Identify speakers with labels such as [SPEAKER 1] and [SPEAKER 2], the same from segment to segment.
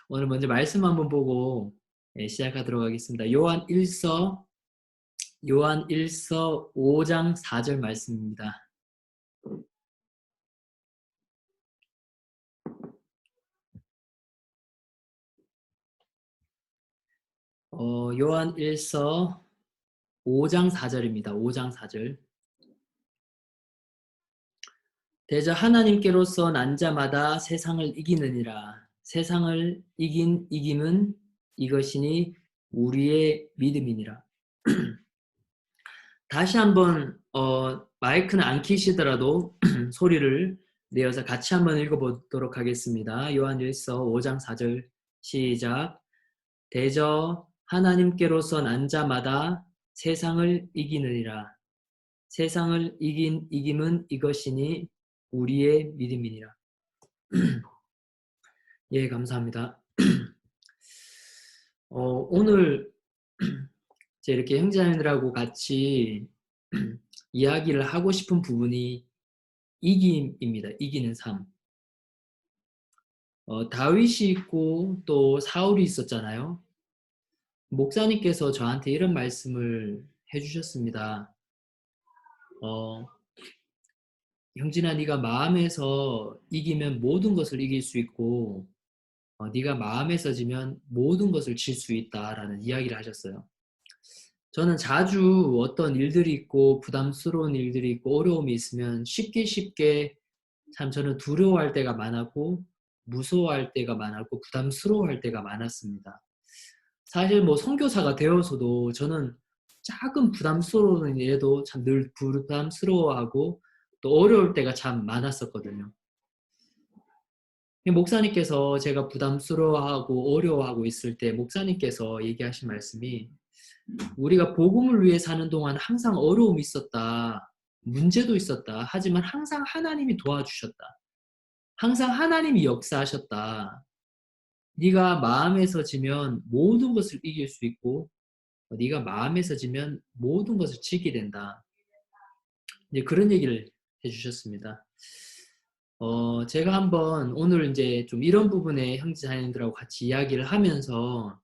[SPEAKER 1] 오늘 먼저 말씀 한번 보고 시작하도록 하겠습니다. 요한 1서 5장 4절 말씀입니다. 요한 1서 5장 4절입니다. 5장 4절. 대저 하나님께로서 난 자마다 세상을 이기느니라. 세상을 이긴 이김은 이것이니 우리의 믿음이니라. 다시 한번 마이크는 안 켜시더라도 소리를 내어서 같이 한번 읽어보도록 하겠습니다. 요한일서 5장 4절 시작. 대저 하나님께로서 난 자마다 세상을 이기느니라. 세상을 이긴 이김은 이것이니 우리의 믿음이니라. 예, 감사합니다. 오늘 이제 이렇게 형제자매들하고 같이 이야기를 하고 싶은 부분이 이김입니다. 이기는 삶. 다윗이 있고 또 사울이 있었잖아요. 목사님께서 저한테 이런 말씀을 해주셨습니다. 형진아, 네가 마음에서 이기면 모든 것을 이길 수 있고 네가 마음에서 지면 모든 것을 질 수 있다라는 이야기를 하셨어요. 저는 자주 어떤 일들이 있고 부담스러운 일들이 있고 어려움이 있으면 쉽게 참 저는 두려워할 때가 많았고 무서워할 때가 많았고 부담스러워할 때가 많았습니다. 사실 뭐 선교사가 되어서도 저는 작은 부담스러운 일에도 참 늘 부담스러워하고 또 어려울 때가 참 많았었거든요. 목사님께서 제가 부담스러워하고 어려워하고 있을 때 목사님께서 얘기하신 말씀이 우리가 복음을 위해 사는 동안 항상 어려움이 있었다. 문제도 있었다. 하지만 항상 하나님이 도와주셨다. 항상 하나님이 역사하셨다. 네가 마음에서 지면 모든 것을 이길 수 있고 네가 마음에서 지면 모든 것을 지게 된다. 이제 그런 얘기를 해주셨습니다. 제가 한번 오늘 이제 좀 이런 부분에 형제자매들하고 같이 이야기를 하면서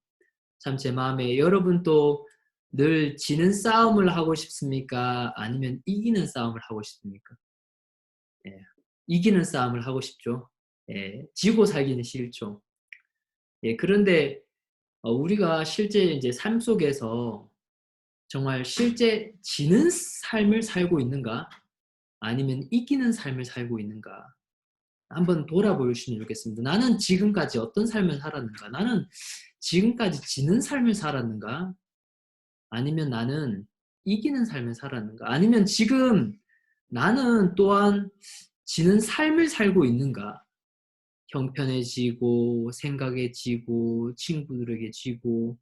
[SPEAKER 1] 참 제 마음에 여러분 또 늘 지는 싸움을 하고 싶습니까? 아니면 이기는 싸움을 하고 싶습니까? 예, 이기는 싸움을 하고 싶죠. 예, 지고 살기는 싫죠. 예, 그런데 우리가 실제 이제 삶 속에서 정말 실제 지는 삶을 살고 있는가? 아니면 이기는 삶을 살고 있는가? 한번 돌아보시면 좋겠습니다. 나는 지금까지 어떤 삶을 살았는가? 나는 지금까지 지는 삶을 살았는가? 아니면 나는 이기는 삶을 살았는가? 아니면 지금 나는 또한 지는 삶을 살고 있는가? 형편해지고, 생각해지고, 친구들에게 지고,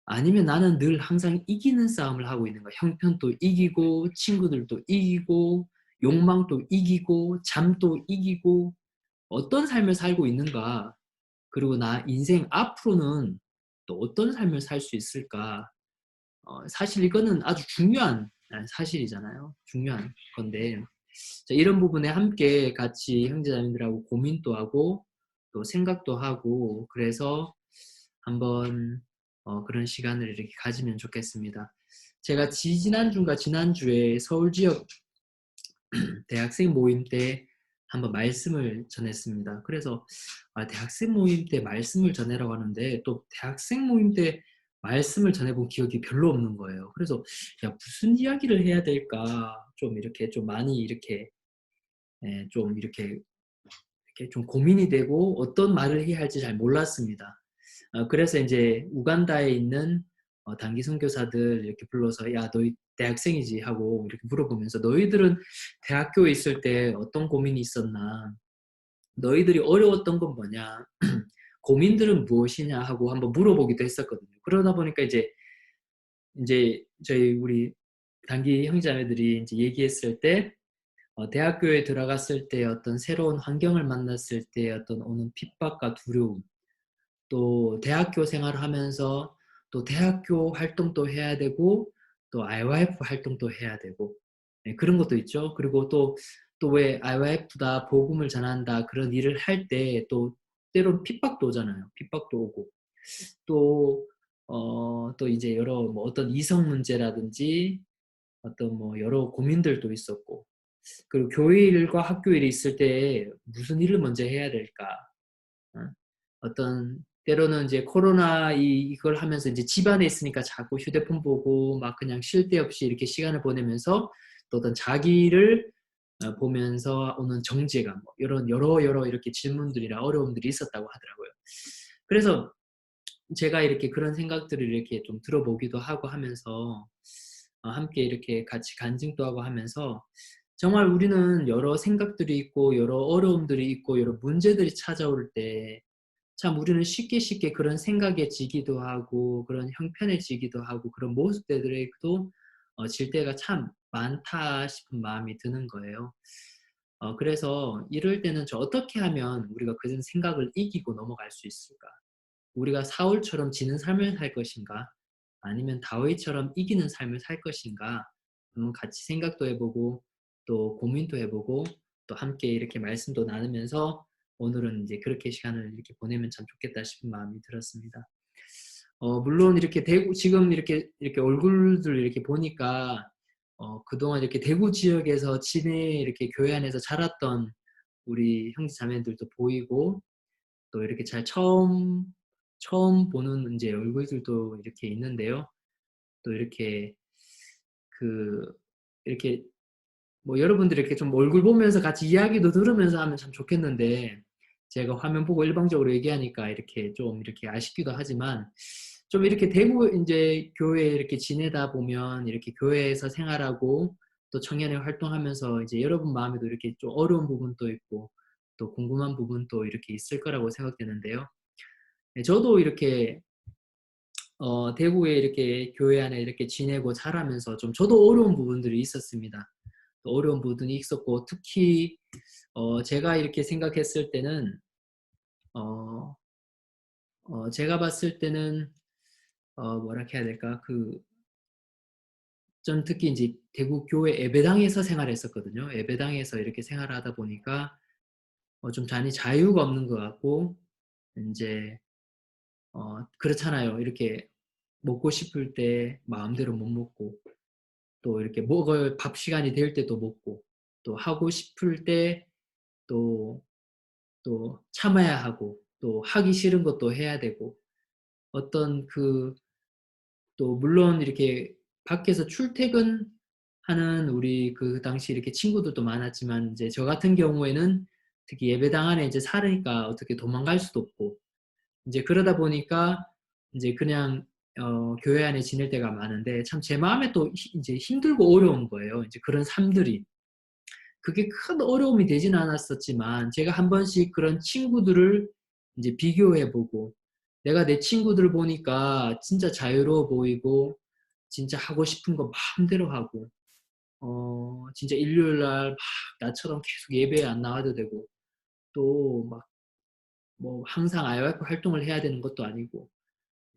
[SPEAKER 1] 아니면 나는 늘 항상 이기는 싸움을 하고 있는가? 형편도 이기고, 친구들도 이기고, 욕망도 이기고, 잠도 이기고, 어떤 삶을 살고 있는가? 그리고 나 인생 앞으로는 또 어떤 삶을 살 수 있을까? 사실 이거는 아주 중요한 사실이잖아요. 중요한 건데 자, 이런 부분에 함께 같이 형제자매들하고 고민도 하고 또 생각도 하고 그래서 한번 그런 시간을 이렇게 가지면 좋겠습니다. 제가 지난주인가 지난주에 서울 지역 대학생 모임 때 한번 말씀을 전했습니다. 그래서 대학생 모임 때 말씀을 전해라고 하는데 또 대학생 모임 때 말씀을 전해본 기억이 별로 없는 거예요. 그래서 야, 무슨 이야기를 해야 될까 좀 이렇게 좀 많이 이렇게 좀 이렇게 좀 고민이 되고 어떤 말을 해야 할지 잘 몰랐습니다. 그래서 이제 우간다에 있는 단기 선교사들 이렇게 불러서 야, 너희 대학생이지 하고 이렇게 물어보면서 너희들은 대학교에 있을 때 어떤 고민이 있었나? 너희들이 어려웠던 건 뭐냐? 고민들은 무엇이냐 하고 한번 물어보기도 했었거든요. 그러다 보니까 이제 저희 우리 단기 형제자매들이 이제 얘기했을 때 대학교에 들어갔을 때 어떤 새로운 환경을 만났을 때 어떤 오는 핍박과 두려움 또 대학교 생활을 하면서 또 대학교 활동도 해야 되고 또 IYF 활동도 해야 되고 그런 것도 있죠. 그리고 또 왜 IYF다 복음을 전한다 그런 일을 할 때 또 때론 핍박도 오잖아요. 핍박도 오고 또 또 이제 여러 뭐 어떤 이성 문제라든지 어떤 뭐 여러 고민들도 있었고 그리고 교회 일과 학교 일이 있을 때 무슨 일을 먼저 해야 될까? 어? 어떤 때로는 이제 코로나 이걸 하면서 이제 집 안에 있으니까 자꾸 휴대폰 보고 막 그냥 쉴 데 없이 이렇게 시간을 보내면서 또 어떤 자기를 보면서 오는 정죄감 뭐 이런 여러 이렇게 질문들이나 어려움들이 있었다고 하더라고요. 그래서 제가 이렇게 그런 생각들을 이렇게 좀 들어보기도 하고 하면서 함께 이렇게 같이 간증도 하고 하면서 정말 우리는 여러 생각들이 있고 여러 어려움들이 있고 여러 문제들이 찾아올 때 참 우리는 쉽게 그런 생각에 지기도 하고 그런 형편해지기도 하고 그런 모습들에도 질 때가 참 많다 싶은 마음이 드는 거예요. 그래서 이럴 때는 어떻게 하면 우리가 그런 생각을 이기고 넘어갈 수 있을까? 우리가 사울처럼 지는 삶을 살 것인가? 아니면 다윗처럼 이기는 삶을 살 것인가? 한번 같이 생각도 해보고 또 고민도 해보고 또 함께 이렇게 말씀도 나누면서 오늘은 이제 그렇게 시간을 이렇게 보내면 참 좋겠다 싶은 마음이 들었습니다. 물론 이렇게 대구 지금 이렇게 얼굴들 이렇게 보니까 그동안 이렇게 대구 지역에서 이렇게 교회 안에서 자랐던 우리 형제 자매들도 보이고 또 이렇게 처음 보는 이제 얼굴들도 이렇게 있는데요. 또 그 이렇게 뭐 여러분들이 이렇게 좀 얼굴 보면서 같이 이야기도 들으면서 하면 참 좋겠는데 제가 화면 보고 일방적으로 얘기하니까 이렇게 좀 이렇게 아쉽기도 하지만 좀 이렇게 대구 이제 교회에 이렇게 지내다 보면 이렇게 교회에서 생활하고 또 청년회 활동하면서 이제 여러분 마음에도 이렇게 좀 어려운 부분도 있고 또 궁금한 부분도 이렇게 있을 거라고 생각되는데요. 네, 저도 이렇게 대구에 이렇게 교회 안에 이렇게 지내고 자라면서 좀 저도 어려운 부분들이 있었습니다. 어려운 부분이 있었고 특히 제가 이렇게 생각했을 때는 어, 제가 봤을 때는 뭐라 해야 될까 전 특히 이제 대구 교회 예배당에서 생활했었거든요. 예배당에서 이렇게 생활하다 보니까 좀 자유가 없는 것 같고 이제 그렇잖아요. 이렇게 먹고 싶을 때 마음대로 못 먹고 또 이렇게 먹을 밥 시간이 될 때도 먹고 또 하고 싶을 때 또 참아야 하고 또 하기 싫은 것도 해야 되고 어떤 또 물론 이렇게 밖에서 출퇴근하는 우리 그 당시 이렇게 친구들도 많았지만 이제 저 같은 경우에는 특히 예배당 안에 이제 살으니까 어떻게 도망갈 수도 없고 이제 그러다 보니까 이제 그냥 교회 안에 지낼 때가 많은데 참 제 마음에 또 이제 힘들고 어려운 거예요. 이제 그런 삶들이. 그게 큰 어려움이 되지는 않았었지만 제가 한 번씩 그런 친구들을 이제 비교해 보고 내가 내 친구들 보니까 진짜 자유로워 보이고 진짜 하고 싶은 거 마음대로 하고 진짜 일요일 날 막 나처럼 계속 예배에 안 나와도 되고 또 막 뭐 항상 IYF 활동을 해야 되는 것도 아니고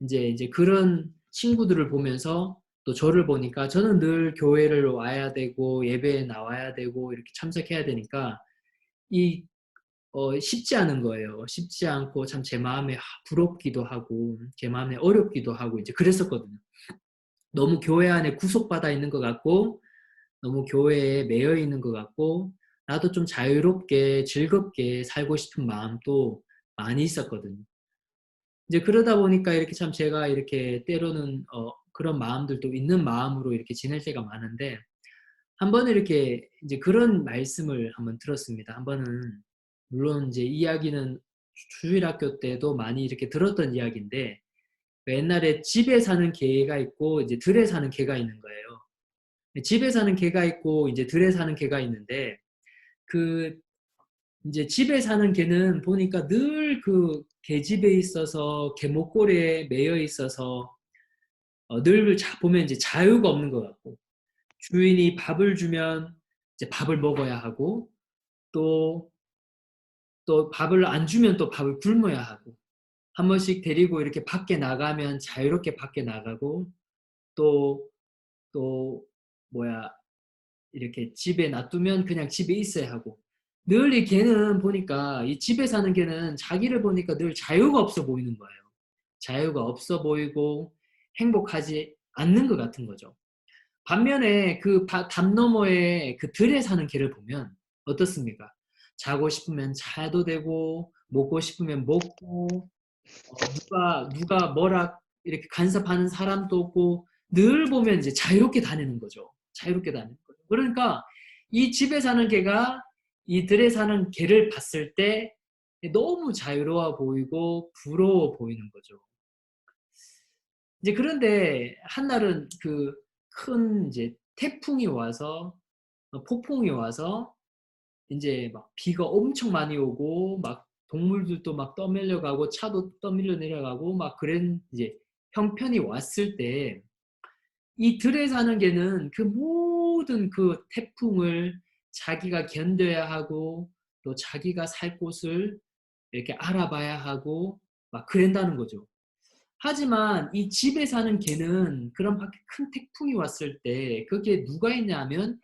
[SPEAKER 1] 이제 그런 친구들을 보면서 또 저를 보니까 저는 늘 교회를 와야 되고 예배에 나와야 되고 이렇게 참석해야 되니까 이 쉽지 않은 거예요. 쉽지 않고 참 제 마음에 부럽기도 하고 제 마음에 어렵기도 하고 이제 그랬었거든요. 너무 교회 안에 구속받아 있는 것 같고 너무 교회에 매여 있는 것 같고 나도 좀 자유롭게 즐겁게 살고 싶은 마음도 많이 있었거든요. 이제 그러다 보니까 이렇게 참 제가 이렇게 때로는 그런 마음들도 있는 마음으로 이렇게 지낼 때가 많은데 한 번은 이렇게 이제 그런 말씀을 한번 들었습니다. 한 번은 물론 이제 이야기는 주일학교 때도 많이 이렇게 들었던 이야기인데 옛날에 집에 사는 개가 있고 이제 들에 사는 개가 있는 거예요. 집에 사는 개가 있고 이제 들에 사는 개가 있는데 그 이제 집에 사는 개는 보니까 늘 그 개집에 있어서 개목걸이에 매여 있어서 늘 보면 이제 자유가 없는 것 같고 주인이 밥을 주면 이제 밥을 먹어야 하고 또 밥을 안 주면 또 밥을 굶어야 하고 한 번씩 데리고 이렇게 밖에 나가면 자유롭게 밖에 나가고 또 뭐야 이렇게 집에 놔두면 그냥 집에 있어야 하고 늘 이 개는 보니까 이 집에 사는 개는 자기를 보니까 늘 자유가 없어 보이는 거예요. 자유가 없어 보이고 행복하지 않는 것 같은 거죠. 반면에 그 담 너머에 그 들에 사는 개를 보면 어떻습니까? 자고 싶으면 자도 되고 먹고 싶으면 먹고 누가 뭐라 이렇게 간섭하는 사람도 없고 늘 보면 이제 자유롭게 다니는 거죠. 자유롭게 다니는 거죠. 그러니까 이 집에 사는 개가 이 들에 사는 개를 봤을 때 너무 자유로워 보이고 부러워 보이는 거죠. 이제 그런데 한날은 그 큰 이제 태풍이 와서 폭풍이 와서 이제 막 비가 엄청 많이 오고 막 동물들도 막 떠밀려 가고 차도 떠밀려 내려가고 막 그런 이제 형편이 왔을 때 이 들에 사는 개는 그 모든 그 태풍을 자기가 견뎌야 하고 또 자기가 살 곳을 이렇게 알아봐야 하고 막 그런다는 거죠. 하지만 이 집에 사는 개는 그런 밖에 큰 태풍이 왔을 때 거기에 누가 있냐면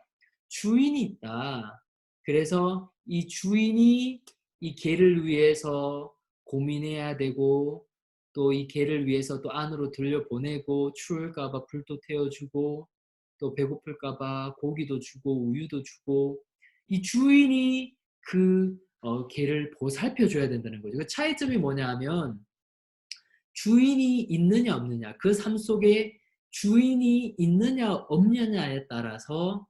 [SPEAKER 1] 주인이 있다. 그래서 이 주인이 이 개를 위해서 고민해야 되고 또 이 개를 위해서 또 안으로 들여보내고 추울까 봐 불도 태워주고 또 배고플까 봐 고기도 주고 우유도 주고 이 주인이 그 개를 보살펴 줘야 된다는 거죠. 그 차이점이 뭐냐 하면 주인이 있느냐 없느냐 그 삶 속에 주인이 있느냐 없느냐에 따라서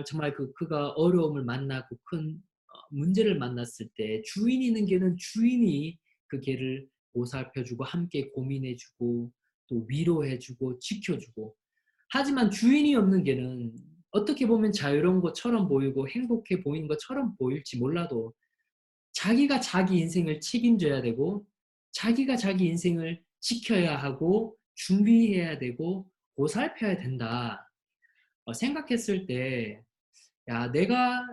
[SPEAKER 1] 정말 그가 어려움을 만나고 큰 문제를 만났을 때 주인이 있는 개는 주인이 그 개를 보살펴주고 함께 고민해주고 또 위로해주고 지켜주고 하지만 주인이 없는 개는 어떻게 보면 자유로운 것처럼 보이고 행복해 보이는 것처럼 보일지 몰라도 자기가 자기 인생을 책임져야 되고 자기가 자기 인생을 지켜야 하고 준비해야 되고 보살펴야 된다. 생각했을 때 야, 내가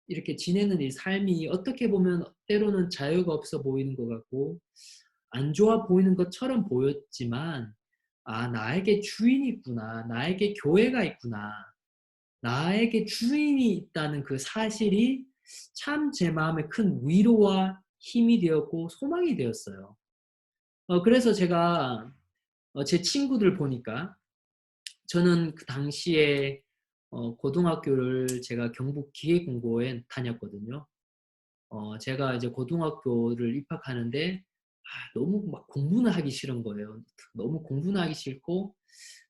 [SPEAKER 1] 이렇게 지내는 이 삶이 어떻게 보면 때로는 자유가 없어 보이는 것 같고 안 좋아 보이는 것처럼 보였지만 아, 나에게 주인이 있구나. 나에게 교회가 있구나. 나에게 주인이 있다는 그 사실이 참 제 마음에 큰 위로와 힘이 되었고 소망이 되었어요. 그래서 제가 제 친구들 보니까 저는 그 당시에 고등학교를 제가 경북 기계공고에 다녔거든요. 제가 이제 고등학교를 입학하는데 너무 막 공부는 하기 싫은 거예요. 너무 공부는 하기 싫고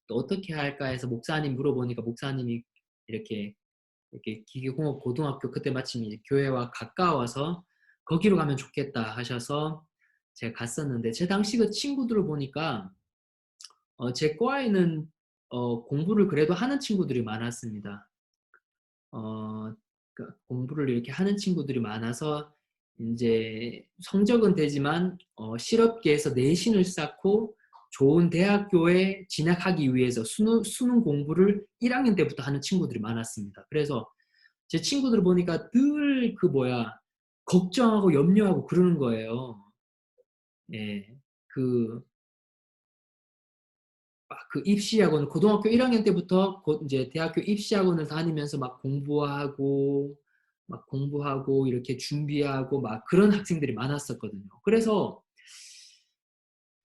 [SPEAKER 1] 또 어떻게 할까 해서 목사님 물어보니까 목사님이 이렇게 기계공업 고등학교 그때 마침 이제 교회와 가까워서 거기로 가면 좋겠다 하셔서 제가 갔었는데 제 당시 그 친구들을 보니까 제 과에는 공부를 그래도 하는 친구들이 많았습니다. 그러니까 공부를 이렇게 하는 친구들이 많아서 이제 성적은 되지만 실업계에서 내신을 쌓고 좋은 대학교에 진학하기 위해서 수능 공부를 1학년 때부터 하는 친구들이 많았습니다. 그래서 제 친구들 보니까 늘 걱정하고 염려하고 그러는 거예요. 예. 그 그 입시학원 고등학교 1학년 때부터 이제 대학교 입시학원을 다니면서 막 공부하고 이렇게 준비하고 막 그런 학생들이 많았었거든요. 그래서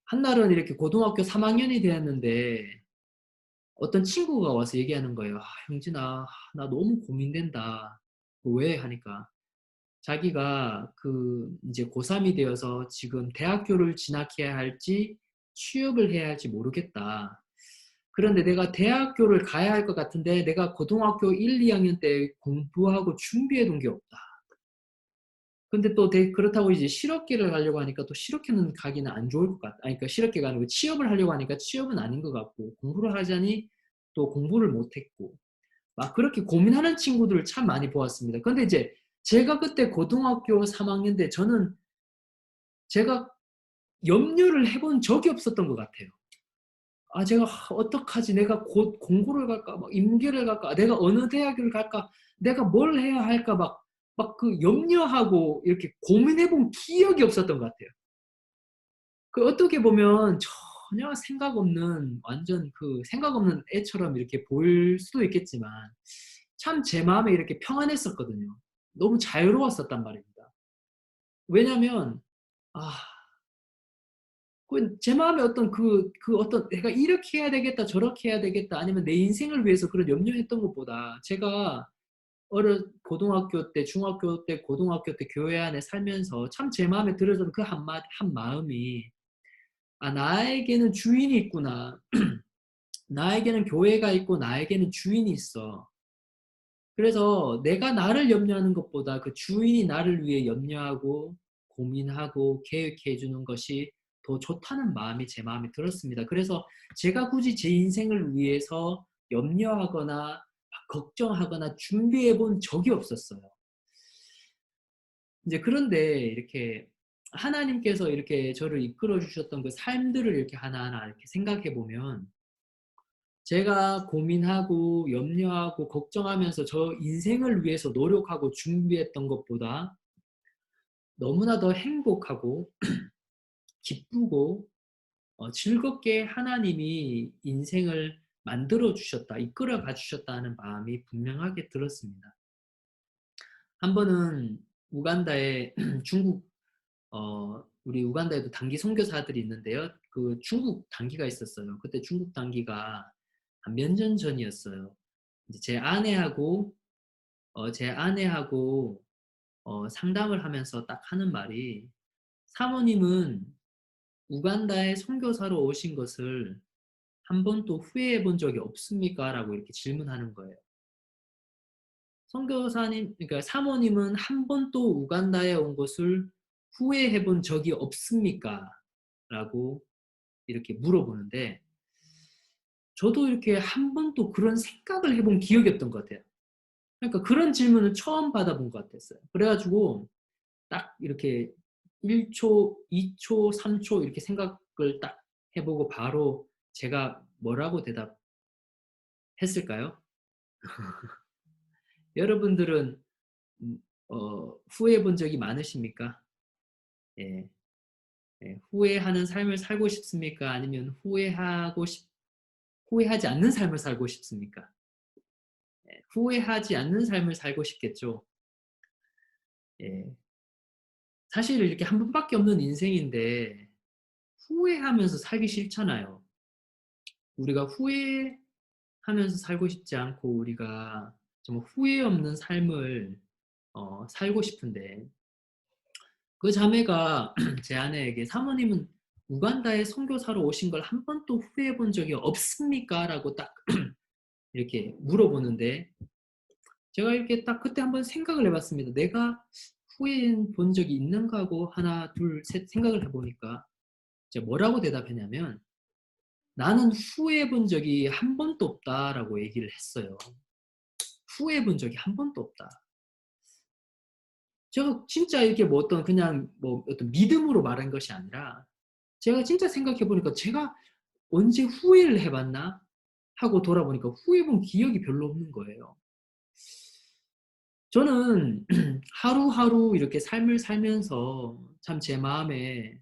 [SPEAKER 1] 한날은 이렇게 고등학교 3학년이 되었는데 어떤 친구가 와서 얘기하는 거예요. 형진아, 나 너무 고민된다. 왜 하니까 자기가 이제 고3이 되어서 지금 대학교를 진학해야 할지 취업을 해야 할지 모르겠다. 그런데 내가 대학교를 가야 할 것 같은데 내가 고등학교 1, 2학년 때 공부하고 준비해 둔 게 없다. 근데 또 그렇다고 이제 실업계를 가려고 하니까 또 실업계는 가기는 안 좋을 것 같다. 아니, 그러니까 실업계가 아니고 취업을 하려고 하니까 취업은 아닌 것 같고 공부를 하자니 또 공부를 못했고 막 그렇게 고민하는 친구들을 참 많이 보았습니다. 근데 이제 제가 그때 고등학교 3학년 때 저는 제가 염려를 해본 적이 없었던 것 같아요. 제가 어떡하지? 내가 곧 공고를 갈까? 막 임계를 갈까? 내가 어느 대학을 갈까? 내가 뭘 해야 할까? 막 그 염려하고 이렇게 고민해 본 기억이 없었던 것 같아요. 어떻게 보면 전혀 완전 생각 없는 애처럼 이렇게 보일 수도 있겠지만 참 제 마음에 이렇게 평안했었거든요. 너무 자유로웠었단 말입니다. 왜냐면 아 제 마음에 어떤 어떤 '내가 이렇게 해야 되겠다. 저렇게 해야 되겠다.' 아니면 내 인생을 위해서 그런 염려했던 것보다 제가 고등학교 때, 중학교 때, 고등학교 때 교회 안에 살면서 참 제 마음에 들어서는 그 한 마음이 '아 나에게는 주인이 있구나. 나에게는 교회가 있고 나에게는 주인이 있어. 그래서 내가 나를 염려하는 것보다 그 주인이 나를 위해 염려하고 고민하고 계획해 주는 것이 더 좋다는 마음이 제 마음에 들었습니다. 그래서 제가 굳이 제 인생을 위해서 염려하거나 걱정하거나 준비해 본 적이 없었어요. 이제 그런데 이렇게 하나님께서 이렇게 저를 이끌어 주셨던 그 삶들을 이렇게 하나하나 이렇게 생각해 보면 제가 고민하고 염려하고 걱정하면서 저 인생을 위해서 노력하고 준비했던 것보다 너무나 더 행복하고 기쁘고 즐겁게 하나님이 인생을 만들어 주셨다, 이끌어 가 주셨다는 마음이 분명하게 들었습니다. 한 번은 우간다에 중국 우리 우간다에도 단기 선교사들이 있는데요. 그 중국 단기가 있었어요. 그때 중국 단기가 한 몇 년 전이었어요. 이제 제 아내하고 상담을 하면서 딱 하는 말이 "사모님은 우간다에 선교사로 오신 것을 한 번도 후회해 본 적이 없습니까?" 라고 이렇게 질문하는 거예요. 선교사님 그러니까 "사모님은 한 번도 우간다에 온 것을 후회해 본 적이 없습니까?" 라고 이렇게 물어보는데 저도 이렇게 한 번도 그런 생각을 해본 기억이 없던 것 같아요. 그러니까 그런 질문을 처음 받아본 것 같았어요. 그래 가지고 딱 이렇게 1 초, 2 초, 3초 이렇게 생각을 딱 해 보고 바로 제가 뭐라고 대답했을까요? 여러분들은 음 후회해 본 적이 많으십니까? 예. 예. 후회하는 삶을 살고 싶습니까? 아니면 후회하지 않는 삶을 살고 싶습니까? 예. 후회하지 않는 삶을 살고 싶겠죠. 예. 사실 이렇게 한 번밖에 없는 인생인데 후회하면서 살기 싫잖아요. 우리가 후회하면서 살고 싶지 않고 우리가 정말 후회 없는 삶을 살고 싶은데 그 자매가 제 아내에게 "사모님은 우간다에 선교사로 오신 걸 한 번도 후회해 본 적이 없습니까?" 라고 딱 이렇게 물어보는데 제가 이렇게 딱 그때 한번 생각을 해 봤습니다. '내가 후회해 본 적이 있는가?' 하고 하나 둘 셋 생각을 해 보니까 제가 뭐라고 대답했냐면 "나는 후회해 본 적이 한 번도 없다."라고 얘기를 했어요. "후회해 본 적이 한 번도 없다." 제가 진짜 이렇게 뭐 어떤 그냥 뭐 어떤 믿음으로 말한 것이 아니라 제가 진짜 생각해 보니까 '제가 언제 후회를 해 봤나?' 하고 돌아보니까 후회해 본 기억이 별로 없는 거예요. 저는 하루하루 이렇게 삶을 살면서 참 제 마음에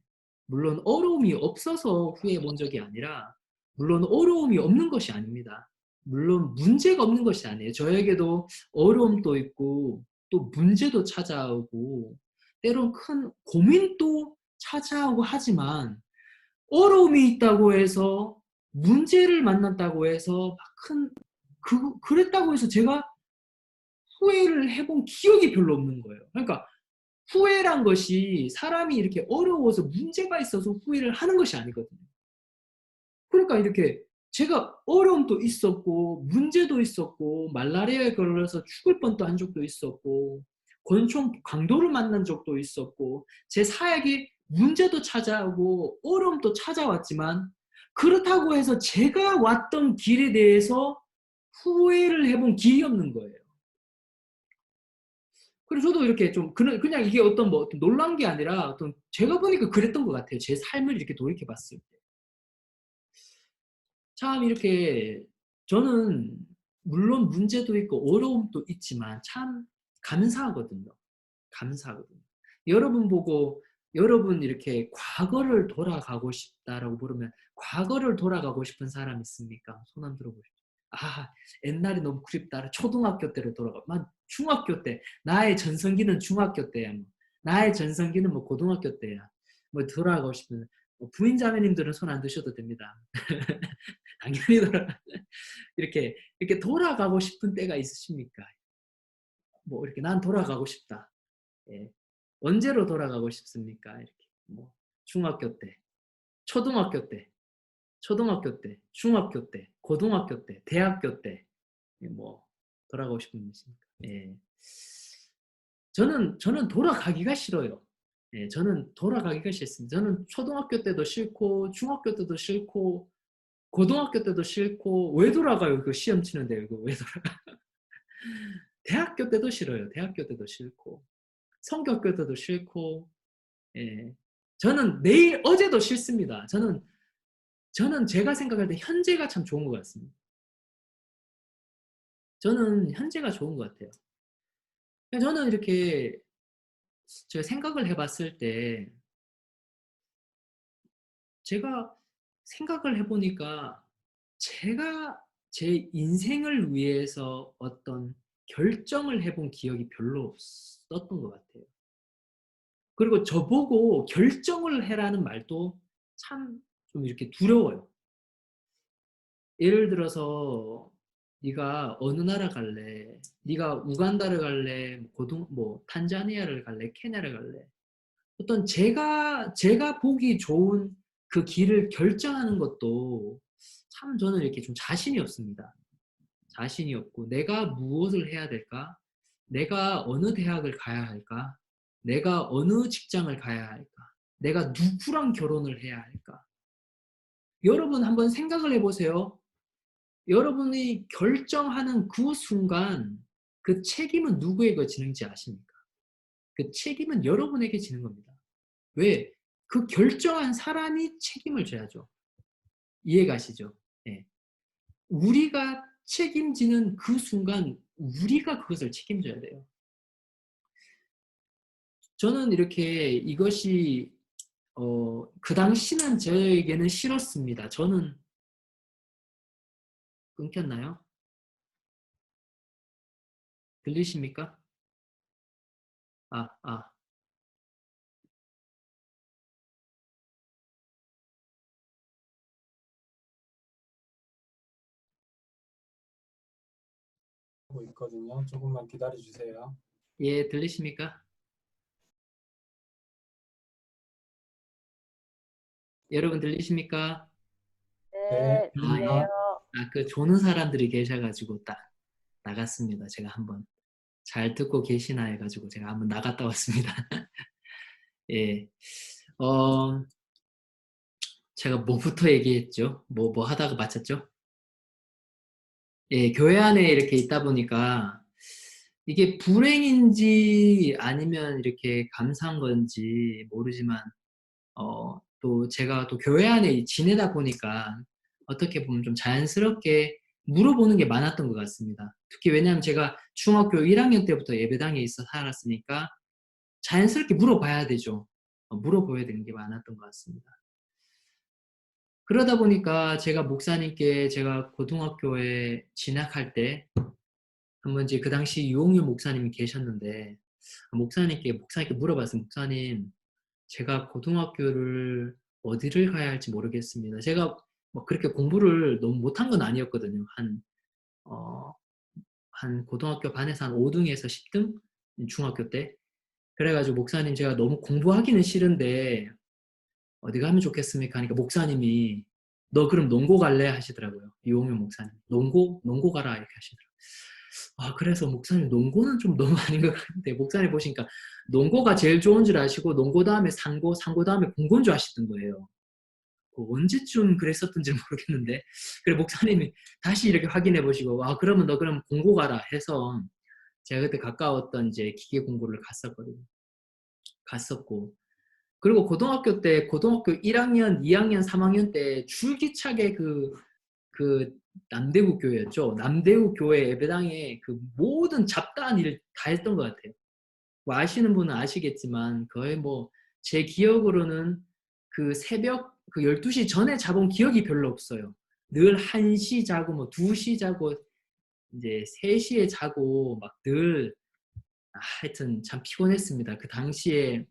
[SPEAKER 1] 물론 어려움이 없어서 후회해 본 적이 아니라 물론 어려움이 없는 것이 아닙니다. 물론 문제가 없는 것이 아니에요. 저에게도 어려움도 있고 또 문제도 찾아오고 때론 큰 고민도 찾아오고 하지만 어려움이 있다고 해서 문제를 만났다고 해서 막 그랬다고 해서 제가 후회를 해본 기억이 별로 없는 거예요. 그러니까 후회란 것이 사람이 이렇게 어려워서 문제가 있어서 후회를 하는 것이 아니거든요. 그러니까 이렇게 제가 어려움도 있었고 문제도 있었고 말라리아에 걸려서 죽을 뻔도 한 적도 있었고 권총 강도를 만난 적도 있었고 제 사역에 문제도 찾아오고 어려움도 찾아왔지만 그렇다고 해서 제가 왔던 길에 대해서 후회를 해본 기억이 없는 거예요. 그래서 저도 이렇게 좀 그냥 이게 어떤 뭐 어떤 놀란 게 아니라 어떤 제가 보니까 그랬던 것 같아요. 제 삶을 이렇게 돌이켜 봤을 때. 참 이렇게 저는 물론 문제도 있고 어려움도 있지만 참 감사하거든요. 감사하거든요. 여러분 보고 여러분 이렇게 "과거를 돌아가고 싶다."라고 물으면 과거를 돌아가고 싶은 사람 있습니까? 손 한번 들어 보십시오. 옛날이 너무 그립다. 초등학교 때로 돌아가. 막 중학교 때. 나의 전성기는 중학교 때야. 뭐. 나의 전성기는 뭐 고등학교 때야. 뭐 돌아가고 싶은 뭐 부인 자매님들은 손 안 드셔도 됩니다. 당연히 이렇게 돌아가고 싶은 때가 있으십니까? 뭐 이렇게 난 돌아가고 싶다. 예. 언제로 돌아가고 싶습니까? 이렇게 뭐 중학교 때, 초등학교 때, 중학교 때, 고등학교 때, 대학교 때, 뭐 돌아가고 싶은 것입니까? 예. 저는 돌아가기가 싫어요. 예, 저는 돌아가기가 싫습니다. 저는 초등학교 때도 싫고, 중학교 때도 싫고, 고등학교 때도 싫고, 왜 돌아가요? 그 시험 치는데 이거 왜 돌아가? 대학교 때도 싫어요. 대학교 때도 싫고, 성교학교 때도 싫고, 예. 저는 어제도 싫습니다. 저는 제가 생각할 때 현재가 참 좋은 것 같습니다. 저는 현재가 좋은 것 같아요. 저는 이렇게 제가 생각을 해봤을 때 제가 생각을 해보니까 제가 제 인생을 위해서 어떤 결정을 해본 기억이 별로 없었던 것 같아요. 그리고 저보고 결정을 해라는 말도 참 좀 이렇게 두려워요. 예를 들어서 네가 어느 나라 갈래? 네가 우간다를 갈래? 뭐 탄자니아를 갈래? 케냐를 갈래? 어떤 제가 보기 좋은 그 길을 결정하는 것도 참 저는 이렇게 좀 자신이 없습니다. 자신이 없고 내가 무엇을 해야 될까? 내가 어느 대학을 가야 할까? 내가 어느 직장을 가야 할까? 내가 누구랑 결혼을 해야 할까? 여러분 한번 생각을 해보세요. 여러분이 결정하는 그 순간 그 책임은 누구에게 지는지 아십니까? 그 책임은 여러분에게 지는 겁니다. 왜? 그 결정한 사람이 책임을 져야죠. 이해가시죠? 네. 우리가 책임지는 그 순간 우리가 그것을 책임져야 돼요. 저는 이렇게 이것이 그 당시는 저에게는 싫었습니다. 저는 끊겼나요? 들리십니까? 아, 아.
[SPEAKER 2] 하고 있거든요. 조금만 기다려 주세요.
[SPEAKER 1] 예, 들리십니까? 여러분 들리십니까?
[SPEAKER 2] 네,
[SPEAKER 3] 네,
[SPEAKER 2] 들립니다.
[SPEAKER 3] 들려요.
[SPEAKER 1] 그 조는 사람들이 계셔가지고 딱 나갔습니다. 제가 한번 잘 듣고 계시나 해가지고 제가 한번 나갔다 왔습니다. 예. 어, 제가 뭐부터 얘기했죠? 뭐 하다가 마쳤죠? 예, 교회 안에 이렇게 있다 보니까 이게 불행인지 아니면 이렇게 감사한 건지 모르지만 또 제가 또 교회 안에 지내다 보니까 어떻게 보면 좀 자연스럽게 물어보는 게 많았던 것 같습니다. 특히 왜냐하면 제가 중학교 1학년 때부터 예배당에 있어 살았으니까 자연스럽게 물어봐야 되죠. 물어봐야 되는 게 많았던 것 같습니다. 그러다 보니까 제가 목사님께 제가 고등학교에 진학할 때 한번 이제 그 당시 유홍윤 목사님이 계셨는데 목사님께 물어봤어요. 목사님, 제가 고등학교를 어디를 가야 할지 모르겠습니다. 제가 뭐 그렇게 공부를 너무 못한 건 아니었거든요. 어, 한 고등학교 반에서 한 5등에서 10등? 중학교 때. 그래가지고 목사님 제가 너무 공부하기는 싫은데 어디 가면 좋겠습니까? 하니까 목사님이 너 그럼 농고 갈래? 하시더라고요. 이용현 목사님. 농고 가라 이렇게 하시더라고요. 그래서 목사님 농고는 좀 너무 아닌 것 같은데 목사님 보시니까 농고가 제일 좋은 줄 아시고 농고 다음에 상고, 상고 다음에 공고인 줄 아시던 거예요. 언제쯤 그랬었던지 모르겠는데 그래 목사님이 다시 이렇게 확인해 보시고 그러면 너 그럼 공고 가라 해서 제가 그때 가까웠던 이제 기계 공고를 갔었고 그리고 고등학교 1학년, 2학년, 3학년 때 줄기차게 그 남대구 교회였죠. 남대구 교회 예배당에 그 모든 잡다한 일을 다 했던 것 같아요. 뭐 아시는 분은 아시겠지만 거의 뭐 제 기억으로는 그 새벽 그 12시 전에 잡은 기억이 별로 없어요. 늘 1시 자고 뭐 2시 자고 이제 3시에 자고 막 늘 하여튼 참 피곤했습니다. 그 당시에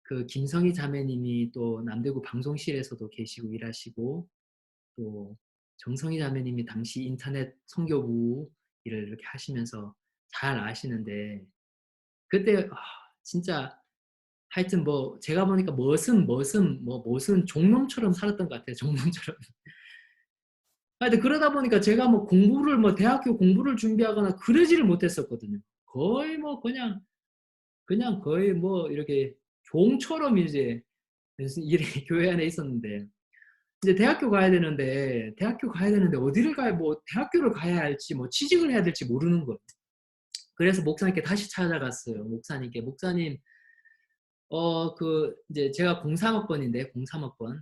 [SPEAKER 1] 그 김성희 자매님이 또 남대구 방송실에서도 계시고 일하시고 또 정성희 자매님이 당시 인터넷 선교부 일을 이렇게 하시면서 잘 아시는데 그때 진짜 하여튼 뭐 제가 보니까 무슨 종놈처럼 살았던 것 같아요. 종놈처럼. 하여튼 그러다 보니까 제가 뭐 공부를 뭐 대학교 공부를 준비하거나 그러지를 못했었거든요. 거의 뭐 그냥 거의 뭐 이렇게 종처럼 이제 일에 교회 안에 있었는데 이제 대학교 가야 되는데 어디를 가야 뭐 대학교를 가야 할지 뭐 취직을 해야 될지 모르는 거예요. 그래서 목사님께 다시 찾아갔어요. 목사님 그 이제 제가 03학번인데 03학번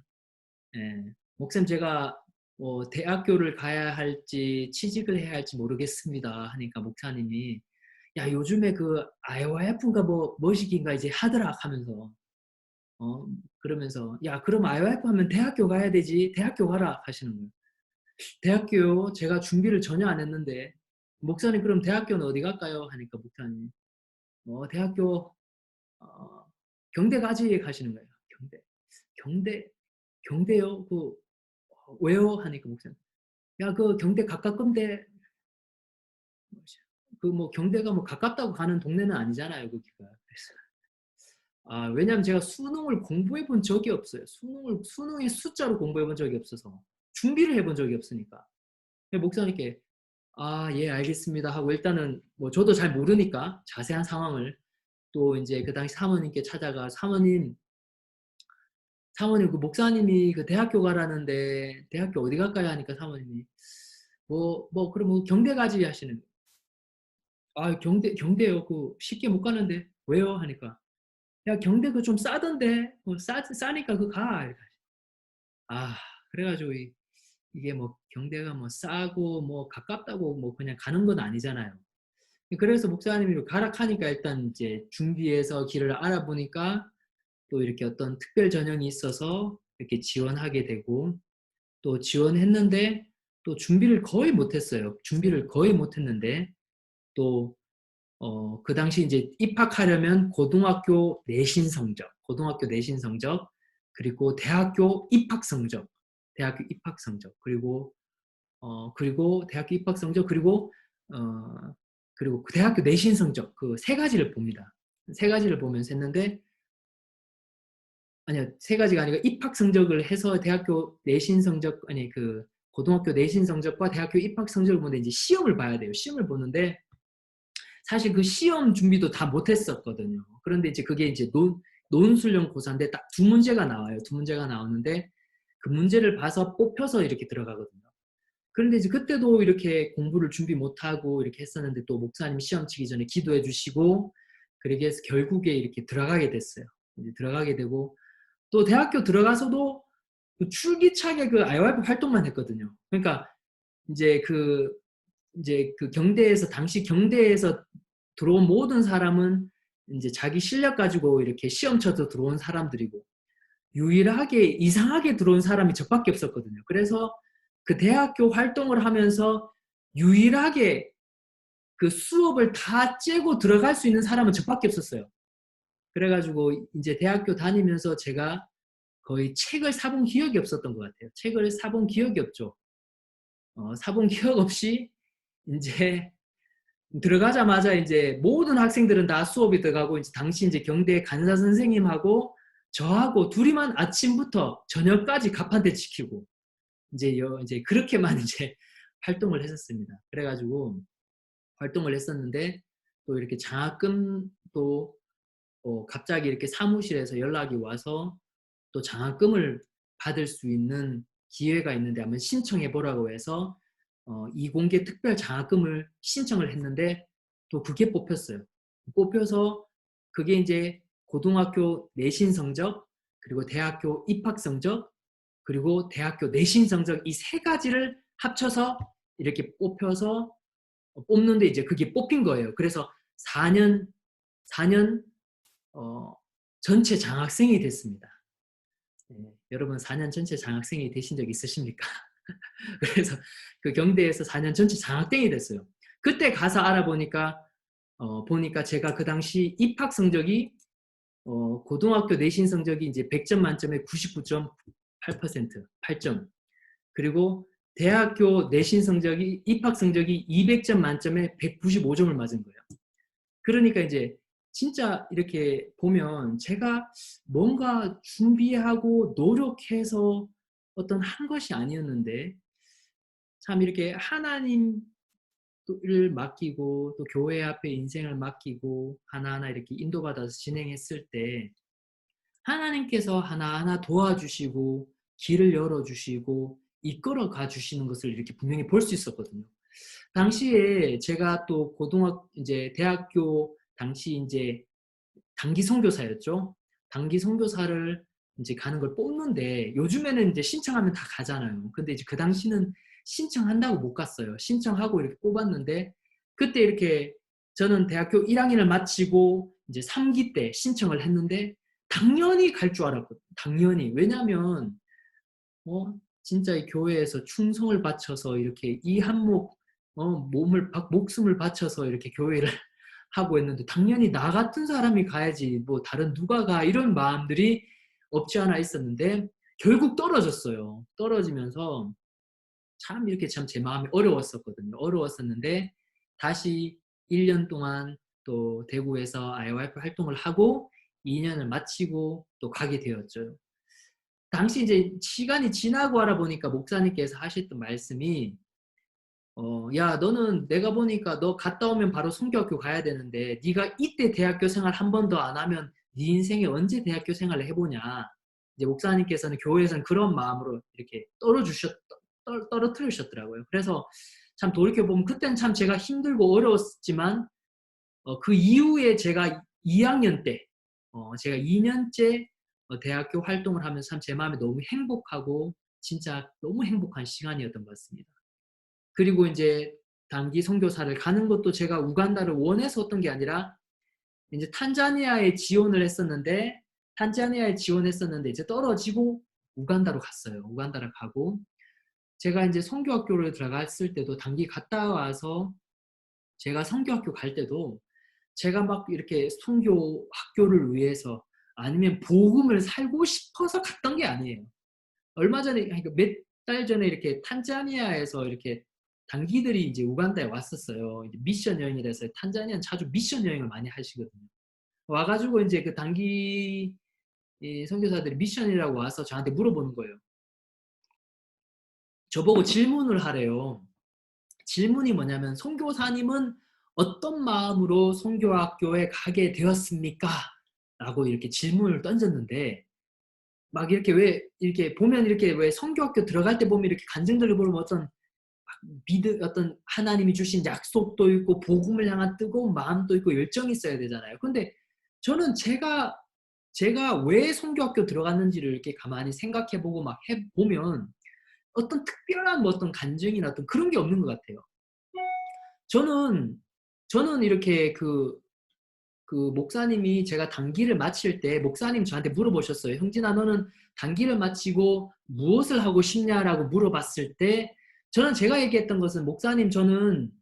[SPEAKER 1] 예. 목사님 제가 뭐 대학교를 가야 할지 취직을 해야 할지 모르겠습니다 하니까 목사님이 야 요즘에 그 IOF인가 뭐 뭐시기인가 이제 하더라 하면서 그러면서 야 그럼 IOF 하면 대학교 가야 되지 대학교 가라 하시는 거예요. 대학교요? 제가 준비를 전혀 안 했는데 목사님 그럼 대학교는 어디 갈까요? 하니까 목사님이 대학교 경대 가지 가시는 거예요. 경대 경대요? 왜요? 하니까 목사님 야 그 경대 가깝건데 그 뭐 경대가 뭐 가깝다고 가는 동네는 아니잖아요 거기가. 그래서 왜냐면 제가 수능을 공부해 본 적이 없어요. 수능의 숫자로 공부해 본 적이 없어서 준비를 해본 적이 없으니까. 목사님께 예 알겠습니다 하고 일단은 뭐 저도 잘 모르니까 자세한 상황을 또 이제 그 당시 사모님께 찾아가 사모님 그 목사님이 그 대학교 가라는데 대학교 어디 갈까요 하니까 사모님이 그럼 뭐 경대 가지 하시는 경대요 그 쉽게 못 가는데 왜요 하니까 야 경대 그 좀 싸던데 뭐 싸니까 그 가. 그래가지고 이게 뭐 경대가 뭐 싸고 뭐 가깝다고 뭐 그냥 가는 건 아니잖아요. 그래서 목사님이 가라 하니까 일단 이제 준비해서 길을 알아보니까 또 이렇게 어떤 특별 전형이 있어서 이렇게 지원하게 되고 또 지원했는데 또 준비를 거의 못했어요. 준비를 거의 못했는데 또 그 당시 이제 입학하려면 고등학교 내신 성적, 그리고 대학교 입학 성적, 그리고 대학교 입학 성적, 그리고 대학교 내신 성적 그 세 가지를 봅니다. 세 가지를 보면서 했는데 아니요 세 가지가 아니고 입학 성적을 해서 대학교 내신 성적 그 고등학교 내신 성적과 대학교 입학 성적을 보는데 이제 시험을 봐야 돼요. 시험을 보는데 사실 그 시험 준비도 다 못했었거든요. 그런데 이제 그게 이제 논술형 고사인데 딱 두 문제가 나와요. 두 문제가 나오는데 그 문제를 봐서 뽑혀서 이렇게 들어가거든요. 그런데 이제 그때도 이렇게 공부를 준비 못하고 이렇게 했었는데 또 목사님 시험 치기 전에 기도해 주시고 그렇게 해서 결국에 이렇게 들어가게 됐어요. 이제 들어가게 되고 또 대학교 들어가서도 줄기차게 그 IOF 활동만 했거든요. 그러니까 이제 그 당시 경대에서 들어온 모든 사람은 이제 자기 실력 가지고 이렇게 시험 쳐서 들어온 사람들이고 유일하게 이상하게 들어온 사람이 저밖에 없었거든요. 그래서 그 대학교 활동을 하면서 유일하게 그 수업을 다 째고 들어갈 수 있는 사람은 저밖에 없었어요. 그래가지고 이제 대학교 다니면서 제가 거의 책을 사본 기억이 없었던 것 같아요. 책을 사본 기억이 없죠. 사본 기억 없이 이제 들어가자마자 이제 모든 학생들은 다 수업이 들어가고 이제 당시 이제 경대 간사 선생님하고 저하고 둘이만 아침부터 저녁까지 갑판대 지키고 이제 그렇게만 이제 활동을 했었습니다. 그래가지고 활동을 했었는데 또 이렇게 장학금도 갑자기 이렇게 사무실에서 연락이 와서 또 장학금을 받을 수 있는 기회가 있는데 한번 신청해 보라고 해서 이공계 특별 장학금을 신청을 했는데 또 그게 뽑혔어요. 뽑혀서 그게 이제 고등학교 내신 성적, 그리고 대학교 입학 성적, 그리고 대학교 내신 성적 이 세 가지를 합쳐서 이렇게 뽑혀서 뽑는데 이제 그게 뽑힌 거예요. 그래서 4년 전체 장학생이 됐습니다. 네, 여러분 4년 전체 장학생이 되신 적 있으십니까? 그래서 그 경대에서 4년 전체 장학생이 됐어요. 그때 가서 알아보니까 보니까 제가 그 당시 입학 성적이 고등학교 내신 성적이 이제 100점 만점에 99.8%, 8점. 그리고 대학교 내신 성적이 입학 성적이 200점 만점에 195점을 맞은 거예요. 그러니까 이제 진짜 이렇게 보면 제가 뭔가 준비하고 노력해서 어떤 한 것이 아니었는데 참 이렇게 하나님을 맡기고 또 교회 앞에 인생을 맡기고 하나하나 이렇게 인도받아서 진행했을 때 하나님께서 하나하나 도와주시고 길을 열어주시고 이끌어 가주시는 것을 이렇게 분명히 볼 수 있었거든요. 당시에 제가 또 이제 대학교 당시 이제 단기 선교사였죠. 단기 선교사를 이제 가는 걸 뽑는데 요즘에는 이제 신청하면 다 가잖아요. 근데 이제 그 당시는 신청한다고 못 갔어요. 신청하고 이렇게 뽑았는데 그때 이렇게 저는 대학교 1학년을 마치고 이제 3기 때 신청을 했는데 당연히 갈 줄 알았거든요. 당연히. 왜냐면 진짜 이 교회에서 충성을 바쳐서 이렇게 이 한몫 목숨을 바쳐서 이렇게 교회를 하고 있는데 당연히 나 같은 사람이 가야지 뭐 다른 누가 가 이런 마음들이 없지 않아 있었는데 결국 떨어졌어요. 떨어지면서 참 이렇게 참 제 마음이 어려웠었거든요. 어려웠었는데 다시 1년 동안 또 대구에서 IYF 활동을 하고 2년을 마치고 또 가게 되었죠. 당시 이제 시간이 지나고 알아보니까 목사님께서 하셨던 말씀이 야, 너는 내가 보니까 너 갔다 오면 바로 성교학교 가야 되는데 네가 이때 대학교 생활 한 번 더 안 하면 네 인생에 언제 대학교 생활을 해보냐. 이제 목사님께서는 교회에서는 그런 마음으로 이렇게 떨어뜨리셨더라고요. 그래서 참 돌이켜보면 그때는 참 제가 힘들고 어려웠지만 그 이후에 제가 2학년 때 제가 2년째 대학교 활동을 하면서 참 제 마음이 너무 행복하고 진짜 너무 행복한 시간이었던 것 같습니다. 그리고 이제 단기 선교사를 가는 것도 제가 우간다를 원해서 했던 게 아니라 이제 탄자니아에 지원했었는데 이제 떨어지고 우간다로 갔어요. 우간다를 가고 제가 이제 선교학교를 들어갔을 때도 단기 갔다 와서 제가 선교학교 갈 때도 제가 막 이렇게 선교 학교를 위해서 아니면 복음을 살고 싶어서 갔던 게 아니에요. 얼마 전에 그러니까 몇 달 전에 이렇게 탄자니아에서 이렇게 단기들이 이제 우간다에 왔었어요. 이제 미션 여행이라서 탄자니아는 자주 미션 여행을 많이 하시거든요. 와가지고 이제 그 단기 선교사들이 미션이라고 와서 저한테 물어보는 거예요. 저보고 질문을 하래요. 질문이 뭐냐면 선교사님은 어떤 마음으로 선교학교에 가게 되었습니까? 라고 이렇게 질문을 던졌는데 막 이렇게 왜 이렇게 보면 이렇게 왜 선교학교 들어갈 때 보면 이렇게 간증들을 보면 어떤 하나님이 주신 약속도 있고 복음을 향한 뜨거운 마음도 있고 열정이 있어야 되잖아요. 근데 저는 제가 왜 선교학교 들어갔는지를 이렇게 가만히 생각해보고 막 해보면 어떤 특별한 뭐 어떤 간증이나 어떤 그런 게 없는 것 같아요. 저는 이렇게 그 목사님이 제가 단기를 마칠 때 목사님 저한테 물어보셨어요. 형진아, 너는 단기를 마치고 무엇을 하고 싶냐라고 물어봤을 때 저는 제가 얘기했던 것은 목사님 저는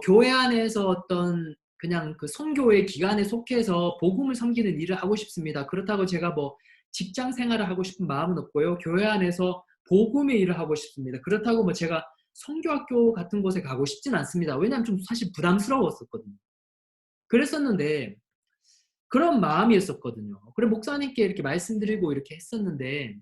[SPEAKER 1] 교회 안에서 어떤 그냥 그 선교의 기간에 속해서 복음을 섬기는 일을 하고 싶습니다. 그렇다고 제가 뭐 직장 생활을 하고 싶은 마음은 없고요. 교회 안에서 복음의 일을 하고 싶습니다. 그렇다고 뭐 제가 선교학교 같은 곳에 가고 싶진 않습니다. 왜냐하면 좀 사실 부담스러웠었거든요. 그랬었는데 그런 마음이었었거든요. 그래 목사님께 이렇게 말씀드리고 이렇게 했었는데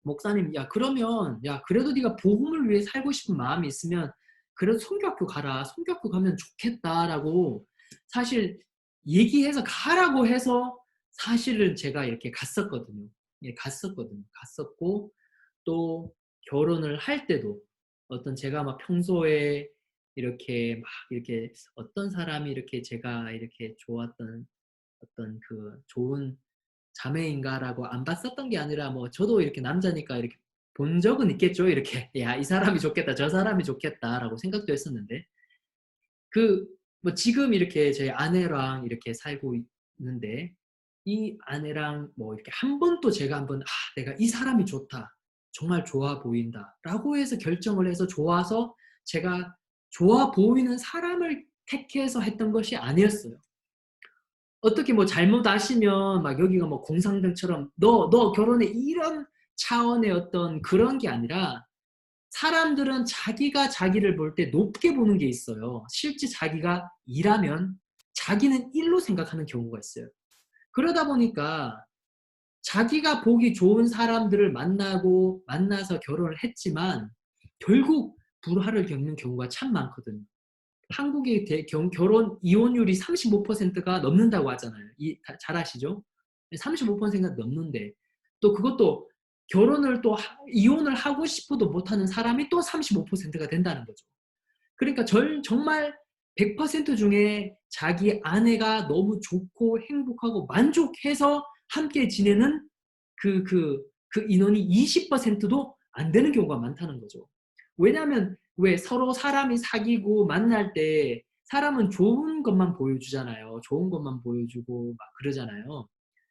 [SPEAKER 1] 목사님 야 그러면 야 그래도 네가 복음을 위해 살고 싶은 마음이 있으면 그래도 선교학교 가라. 선교학교 가면 좋겠다라고 사실 얘기해서 가라고 해서 사실은 제가 이렇게 갔었거든요. 예, 갔었거든요. 갔었고 또 결혼을 할 때도 어떤 제가 막 평소에 이렇게 막 이렇게 어떤 사람이 이렇게 제가 이렇게 좋았던 어떤 그 좋은 자매인가라고 안 봤었던 게 아니라 뭐 저도 이렇게 남자니까 이렇게 본 적은 있겠죠. 이렇게 야, 이 사람이 좋겠다, 저 사람이 좋겠다라고 생각도 했었는데 그 뭐 지금 이렇게 제 아내랑 이렇게 살고 있는데 이 아내랑 뭐 이렇게 한 번도 제가 한번 내가 이 사람이 좋다. 정말 좋아 보인다 라고 해서 결정을 해서 좋아서 제가 좋아 보이는 사람을 택해서 했던 것이 아니었어요. 어떻게 뭐 잘못 아시면 막 여기가 뭐 공상병처럼 너 결혼해 이런 차원의 어떤 그런 게 아니라 사람들은 자기가 자기를 볼 때 높게 보는 게 있어요. 실제 자기가 2라면 자기는 1로 생각하는 경우가 있어요. 그러다 보니까 자기가 보기 좋은 사람들을 만나서 결혼을 했지만 결국 불화를 겪는 경우가 참 많거든요. 한국의 결혼 이혼율이 35%가 넘는다고 하잖아요. 잘 아시죠? 35%가 넘는데 또 그것도 결혼을 또 이혼을 하고 싶어도 못하는 사람이 또 35%가 된다는 거죠. 그러니까 정말 100% 중에 자기 아내가 너무 좋고 행복하고 만족해서 함께 지내는 그 인원이 20%도 안 되는 경우가 많다는 거죠. 왜냐하면 왜 서로 사람이 사귀고 만날 때 사람은 좋은 것만 보여주잖아요. 좋은 것만 보여주고 막 그러잖아요.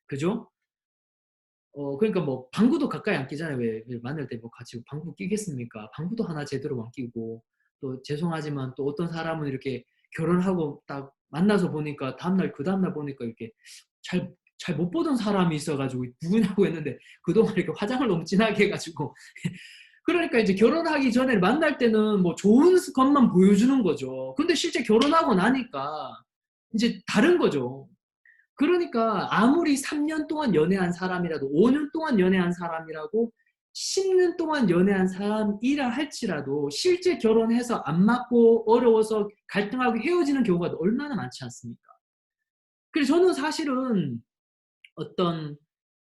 [SPEAKER 1] 그죠? 그러니까 뭐 방구도 가까이 안 끼잖아요. 왜 만날 때 뭐 같이 방구 끼겠습니까? 방구도 하나 제대로 안 끼고 또 죄송하지만 또 어떤 사람은 이렇게 결혼하고 딱 만나서 보니까 그 다음날 보니까 이렇게 잘 못 보던 사람이 있어가지고 누구냐고 했는데 그동안 이렇게 화장을 너무 진하게 해가지고 그러니까 이제 결혼하기 전에 만날 때는 뭐 좋은 것만 보여주는 거죠. 근데 실제 결혼하고 나니까 이제 다른 거죠. 그러니까 아무리 3년 동안 연애한 사람이라도 5년 동안 연애한 사람이라고 10년 동안 연애한 사람이라 할지라도 실제 결혼해서 안 맞고 어려워서 갈등하고 헤어지는 경우가 얼마나 많지 않습니까? 그래서 저는 사실은 어떤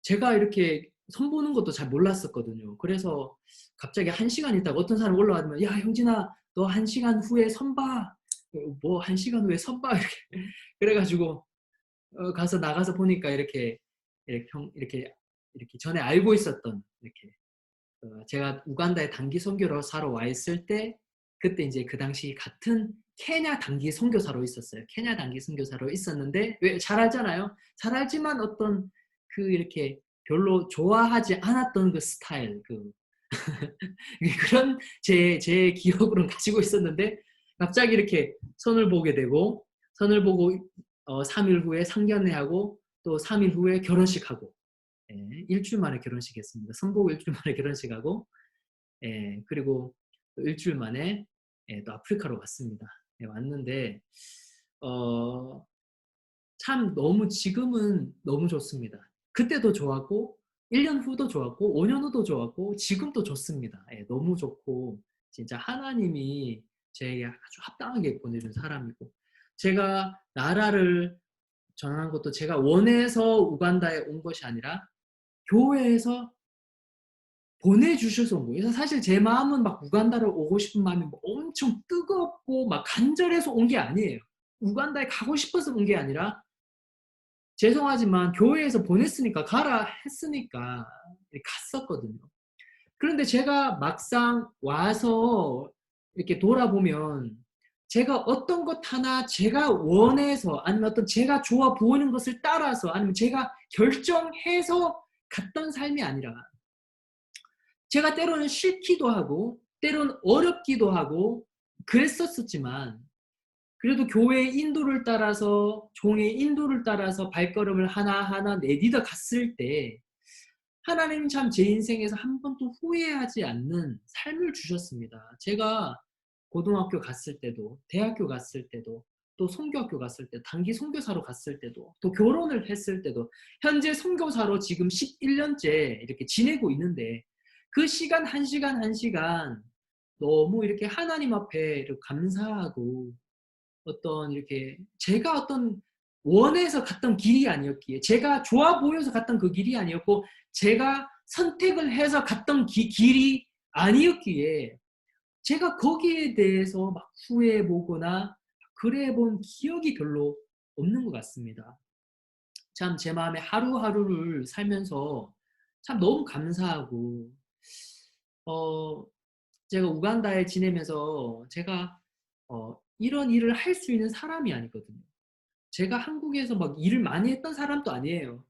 [SPEAKER 1] 제가 이렇게 선보는 것도 잘 몰랐었거든요. 그래서 갑자기 1시간 있다가 어떤 사람이 올라와면 야 형진아 너 1시간 후에 선봐. 뭐 1시간 후에 선봐 이렇게 그래가지고 가서 나가서 보니까 이렇게 전에 알고 있었던 이렇게 제가 우간다에 단기 선교로 사러 와 있을 때 그때 이제 그 당시 같은 케냐 단기 선교사로 있었어요. 케냐 단기 선교사로 있었는데 왜 잘 알잖아요. 잘 알지만 어떤 그 이렇게 별로 좋아하지 않았던 그 스타일 그런 제 기억으로는 가지고 있었는데 갑자기 이렇게 선을 보게 되고 선을 보고 3일 후에 상견례하고 또 3일 후에 결혼식하고 일주일 만에 결혼식했습니다. 선보고 일주일 만에 결혼식하고 그리고 또 일주일 만에 또 아프리카로 왔습니다. 왔는데 참 너무 지금은 너무 좋습니다. 그때도 좋았고 1년 후도 좋았고 5년 후도 좋았고 지금도 좋습니다. 너무 좋고 진짜 하나님이 제게 아주 합당하게 보내준 사람이고 제가 나라를 전하는 것도 제가 원해서 우간다에 온 것이 아니라 교회에서 보내주셔서 온 거예요. 그래서 사실 제 마음은 막 우간다를 오고 싶은 마음이 뭐 엄청 뜨겁고 막 간절해서 온 게 아니에요. 우간다에 가고 싶어서 온 게 아니라 죄송하지만 교회에서 보냈으니까 가라 했으니까 갔었거든요. 그런데 제가 막상 와서 이렇게 돌아보면 제가 어떤 것 하나 제가 원해서 아니면 어떤 제가 좋아 보이는 것을 따라서 아니면 제가 결정해서 갔던 삶이 아니라 제가 때로는 싫기도 하고 때로는 어렵기도 하고 그랬었지만 그래도 교회의 인도를 따라서 종의 인도를 따라서 발걸음을 하나하나 내디뎌 갔을 때 하나님 참 제 인생에서 한 번도 후회하지 않는 삶을 주셨습니다. 제가 고등학교 갔을 때도 대학교 갔을 때도 또 선교학교 갔을 때 단기 선교사로 갔을 때도 또 결혼을 했을 때도 현재 선교사로 지금 11년째 이렇게 지내고 있는데 그 시간 한 시간 한 시간 너무 이렇게 하나님 앞에 이렇게 감사하고 어떤 이렇게 제가 어떤 원해서 갔던 길이 아니었기에 제가 좋아 보여서 갔던 그 길이 아니었고 제가 선택을 해서 갔던 길이 아니었기에 제가 거기에 대해서 막 후회해보거나 그래본 기억이 별로 없는 것 같습니다. 참 제 마음에 하루하루를 살면서 참 너무 감사하고 어, 제가 우간다에 지내면서 제가 이런 일을 할 수 있는 사람이 아니거든요. 제가 한국에서 막 일을 많이 했던 사람도 아니에요.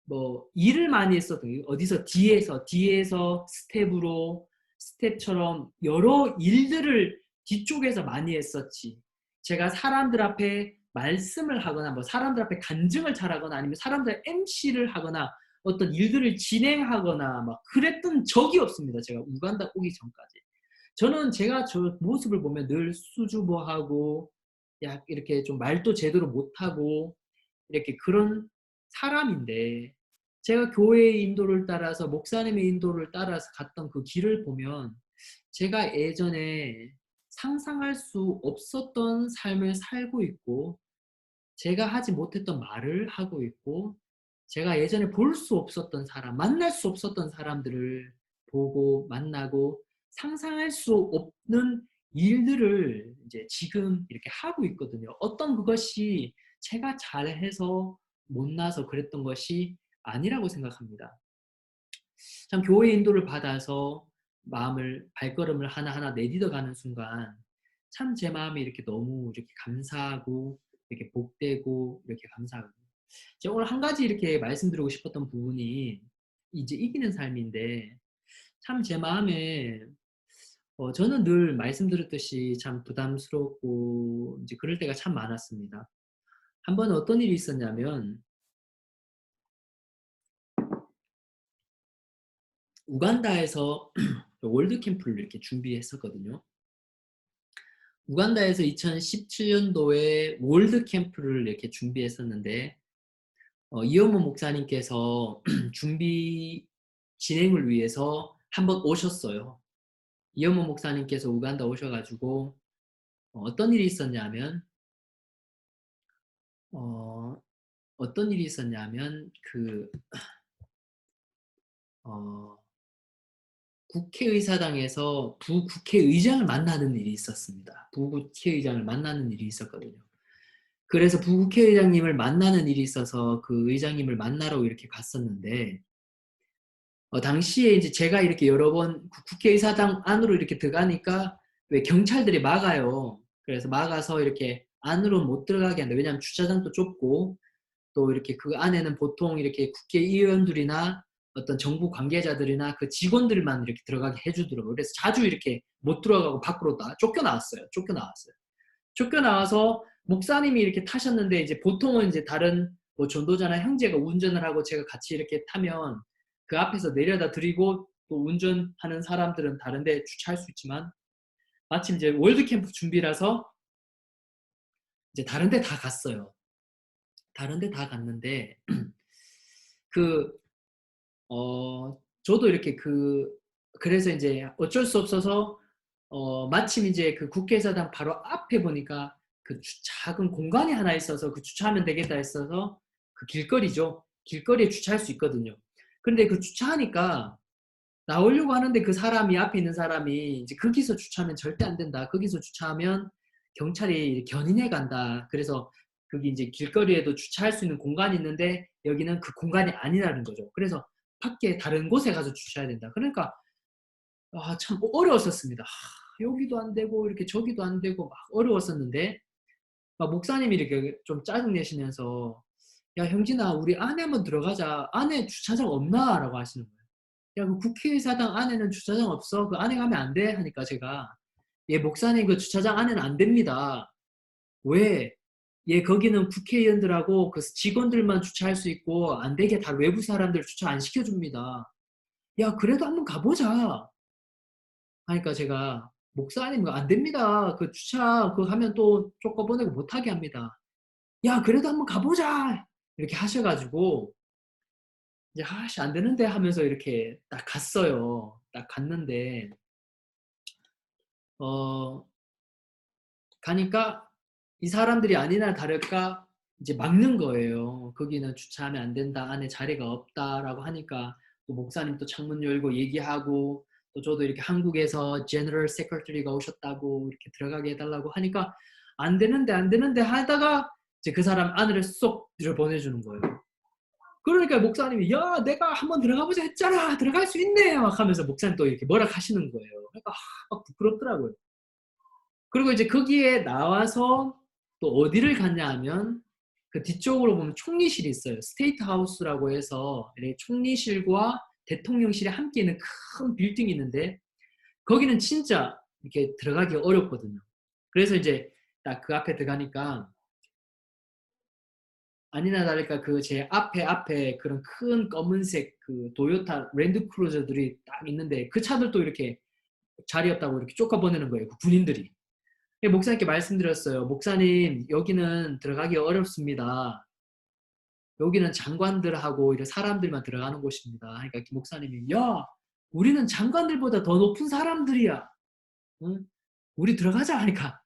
[SPEAKER 1] 뭐 일을 많이 했었던 어디서 뒤에서 스텝처럼 여러 일들을 뒤쪽에서 많이 했었지. 제가 사람들 앞에 말씀을 하거나 뭐 사람들 앞에 간증을 잘하거나 아니면 사람들 MC를 하거나 어떤 일들을 진행하거나 막 그랬던 적이 없습니다. 제가 우간다 오기 전까지. 저는 제가 저 모습을 보면 늘 수줍어하고 이렇게 좀 말도 제대로 못하고 이렇게 그런 사람인데 제가 교회의 인도를 따라서 목사님의 인도를 따라서 갔던 그 길을 보면 제가 예전에 상상할 수 없었던 삶을 살고 있고 제가 하지 못했던 말을 하고 있고 제가 예전에 볼 수 없었던 사람, 만날 수 없었던 사람들을 보고 만나고 상상할 수 없는 일들을 이제 지금 이렇게 하고 있거든요. 어떤 그것이 제가 잘해서 못나서 그랬던 것이 아니라고 생각합니다. 참 교회 인도를 받아서 발걸음을 하나하나 내딛어 가는 순간 참 제 마음이 이렇게 너무 이렇게 감사하고 이렇게 복되고 이렇게 감사하거든요. 제가 오늘 한 가지 이렇게 말씀드리고 싶었던 부분이 이제 이기는 삶인데 참 제 마음에 저는 늘 말씀드렸듯이 참 부담스럽고 이제 그럴 때가 참 많았습니다. 한 번 어떤 일이 있었냐면 우간다에서 월드 캠프를 이렇게 준비했었거든요. 우간다에서 2017년도에 월드 캠프를 이렇게 준비했었는데 이현모 목사님께서 준비 진행을 위해서 한번 오셨어요. 이현모 목사님께서 우간다 오셔가지고 어떤 일이 있었냐면 어떤 일이 있었냐면 국회의사당에서 부국회의장을 만나는 일이 있었습니다. 부국회의장을 만나는 일이 있었거든요. 그래서 부국회의장님을 만나는 일이 있어서 그 의장님을 만나러 이렇게 갔었는데 당시에 이제 제가 이렇게 여러 번 국회의사당 안으로 이렇게 들어가니까 왜 경찰들이 막아요. 그래서 막아서 이렇게 안으로 못 들어가게 한다. 왜냐하면 주차장도 좁고 또 이렇게 그 안에는 보통 이렇게 국회의원들이나 어떤 정부 관계자들이나 그 직원들만 이렇게 들어가게 해주더라고요. 그래서 자주 이렇게 못 들어가고 밖으로 쫓겨나왔어요. 쫓겨나와서 목사님이 이렇게 타셨는데 이제 보통은 이제 다른 뭐 전도자나 형제가 운전을 하고 제가 같이 이렇게 타면 그 앞에서 내려다 드리고 또 운전하는 사람들은 다른 데 주차할 수 있지만 마침 이제 월드캠프 준비라서 이제 다른 데 다 갔어요. 다른 데 다 갔는데 저도 이렇게 그래서 이제 어쩔 수 없어서 마침 이제 그 국회의사당 바로 앞에 보니까 그 작은 공간이 하나 있어서 그 주차하면 되겠다 했어서 그 길거리죠. 길거리에 주차할 수 있거든요. 그런데 그 주차하니까 나오려고 하는데 그 사람이 앞에 있는 사람이 이제 거기서 주차하면 절대 안 된다. 거기서 주차하면 경찰이 견인해 간다. 그래서 거기 이제 길거리에도 주차할 수 있는 공간이 있는데 여기는 그 공간이 아니라는 거죠. 그래서 밖에 다른 곳에 가서 주차해야 된다. 그러니까 참 어려웠었습니다. 여기도 안 되고 이렇게 저기도 안 되고 막 어려웠었는데 막 목사님이 이렇게 좀 짜증 내시면서 야 형진아 우리 안에 한번 들어가자. 안에 주차장 없나? 라고 하시는 거예요. 야 그 국회의사당 안에는 주차장 없어? 그 안에 가면 안 돼? 하니까 제가 예 목사님 그 주차장 안에는 안 됩니다. 왜? 예 거기는 국회의원들하고 그 직원들만 주차할 수 있고 안 되게 다 외부 사람들 주차 안 시켜줍니다. 야 그래도 한번 가보자. 하니까 제가 목사님 안 됩니다. 그 주차 그거 하면 또 쫓겨보내고 못하게 합니다. 야 그래도 한번 가보자 이렇게 하셔가지고 이제 안 되는데 하면서 이렇게 딱 갔어요. 딱 갔는데 가니까 이 사람들이 아니나 다를까 이제 막는 거예요. 거기는 주차하면 안 된다. 안에 자리가 없다라고 하니까 또 목사님 또 창문 열고 얘기하고 또 저도 이렇게 한국에서 제너럴 세크리터리가 오셨다고 이렇게 들어가게 해달라고 하니까 안 되는데 하다가 이제 그 사람 안으로 쏙 들여보내주는 거예요. 그러니까 목사님이 야 내가 한번 들어가보자 했잖아. 들어갈 수 있네 막 하면서 목사님 또 이렇게 뭐라 하시는 거예요. 그러니까 막 부끄럽더라고요. 그리고 이제 거기에 나와서 또 어디를 갔냐 하면 그 뒤쪽으로 보면 총리실이 있어요. 스테이트 하우스라고 해서 총리실과 대통령실이 함께 있는 큰 빌딩이 있는데 거기는 진짜 이렇게 들어가기 어렵거든요. 그래서 이제 딱 그 앞에 들어가니까 아니나 다를까 그 제 앞에 그런 큰 검은색 그 도요타 랜드크루저들이 딱 있는데 그 차들도 이렇게 자리 없다고 이렇게 쫓아보내는 거예요. 그 군인들이. 목사님께 말씀드렸어요. 목사님, 여기는 들어가기 어렵습니다. 여기는 장관들하고 이런 사람들만 들어가는 곳입니다. 그러니까 목사님이 야, 우리는 장관들보다 더 높은 사람들이야. 응? 우리 들어가자 하니까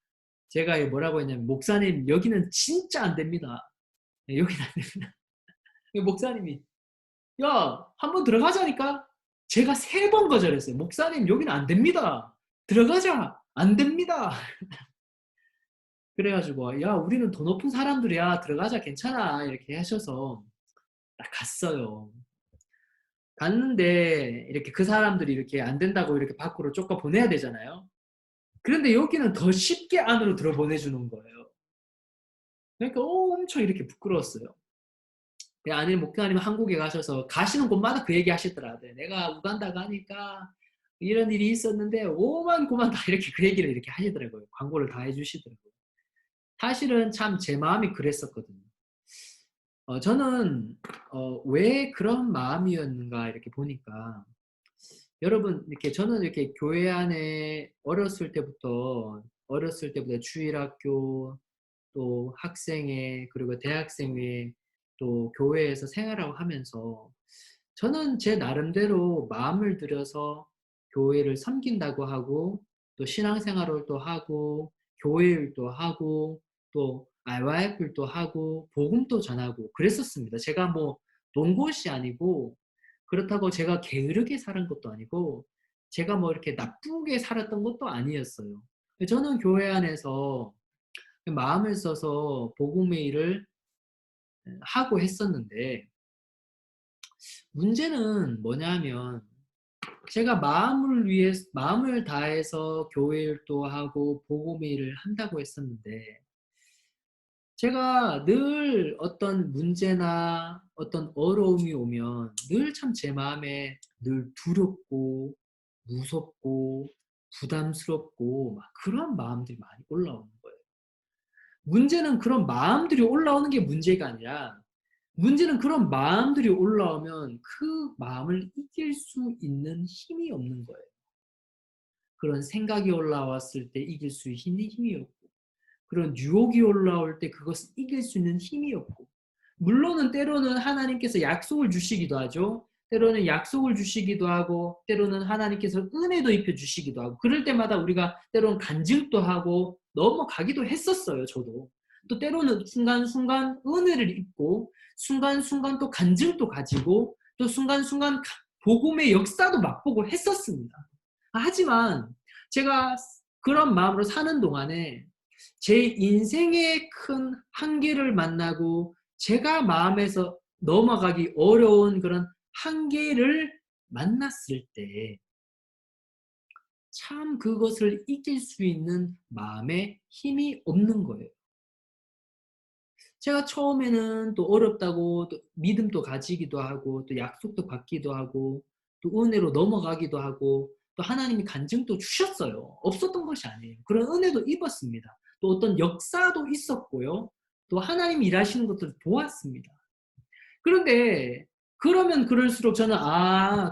[SPEAKER 1] 제가 뭐라고 했냐면 목사님, 여기는 진짜 안 됩니다. 여기는 안 됩니다. 목사님이 야, 한번 들어가자니까 제가 3번 거절했어요. 목사님, 여기는 안 됩니다. 들어가자. 안 됩니다. 그래가지고 야, 우리는 더 높은 사람들이야. 들어가자. 괜찮아. 이렇게 하셔서 딱 갔어요. 갔는데 이렇게 그 사람들이 이렇게 안 된다고 이렇게 밖으로 쫓아 보내야 되잖아요. 그런데 여기는 더 쉽게 안으로 들어보내주는 거예요. 그러니까 엄청 이렇게 부끄러웠어요. 아니, 목사님 한국에 가셔서 가시는 곳마다 그 얘기 하시더라. 내가 우간다 가니까 이런 일이 있었는데 오만 고만 다 이렇게 그 얘기를 이렇게 하시더라고요. 광고를 다 해주시더라고요. 사실은 참 제 마음이 그랬었거든요. 저는 왜 그런 마음이었는가 이렇게 보니까 여러분 이렇게 저는 이렇게 교회 안에 어렸을 때부터 주일학교 또 학생회 그리고 대학생회 또 교회에서 생활하고 하면서 저는 제 나름대로 마음을 들여서 교회를 섬긴다고 하고 또 신앙생활을 하고 교회일도 하고 또 RYF일도 하고 복음도 전하고 그랬었습니다. 제가 뭐 논 곳이 아니고 그렇다고 제가 게으르게 살은 것도 아니고 제가 뭐 이렇게 나쁘게 살았던 것도 아니었어요. 저는 교회 안에서 마음을 써서 복음의 일을 하고 했었는데 문제는 뭐냐면 제가 마음을 다해서 교회 일도 하고 복음의 일을 한다고 했었는데 제가 늘 어떤 문제나 어떤 어려움이 오면 늘 참 제 마음에 늘 두렵고 무섭고 부담스럽고 막 그런 마음들이 많이 올라오는 거예요. 문제는 그런 마음들이 올라오는 게 문제가 아니라 문제는 그런 마음들이 올라오면 그 마음을 이길 수 있는 힘이 없는 거예요. 그런 생각이 올라왔을 때 이길 수 있는 힘이 없고 그런 유혹이 올라올 때 그것을 이길 수 있는 힘이 없고 물론은 때로는 하나님께서 약속을 주시기도 하죠. 때로는 약속을 주시기도 하고 때로는 하나님께서 은혜도 입혀주시기도 하고 그럴 때마다 우리가 때로는 간증도 하고 넘어가기도 했었어요. 저도. 또 때로는 순간순간 은혜를 입고 순간순간 또 간증도 가지고 또 순간순간 복음의 역사도 맛보고 했었습니다. 하지만 제가 그런 마음으로 사는 동안에 제 인생의 큰 한계를 만나고 제가 마음에서 넘어가기 어려운 그런 한계를 만났을 때 참 그것을 이길 수 있는 마음에 힘이 없는 거예요. 제가 처음에는 또 어렵다고 또 믿음도 가지기도 하고 또 약속도 받기도 하고 또 은혜로 넘어가기도 하고 또 하나님이 간증도 주셨어요. 없었던 것이 아니에요. 그런 은혜도 입었습니다. 또 어떤 역사도 있었고요. 또 하나님이 일하시는 것들을 보았습니다. 그런데 그러면 그럴수록 저는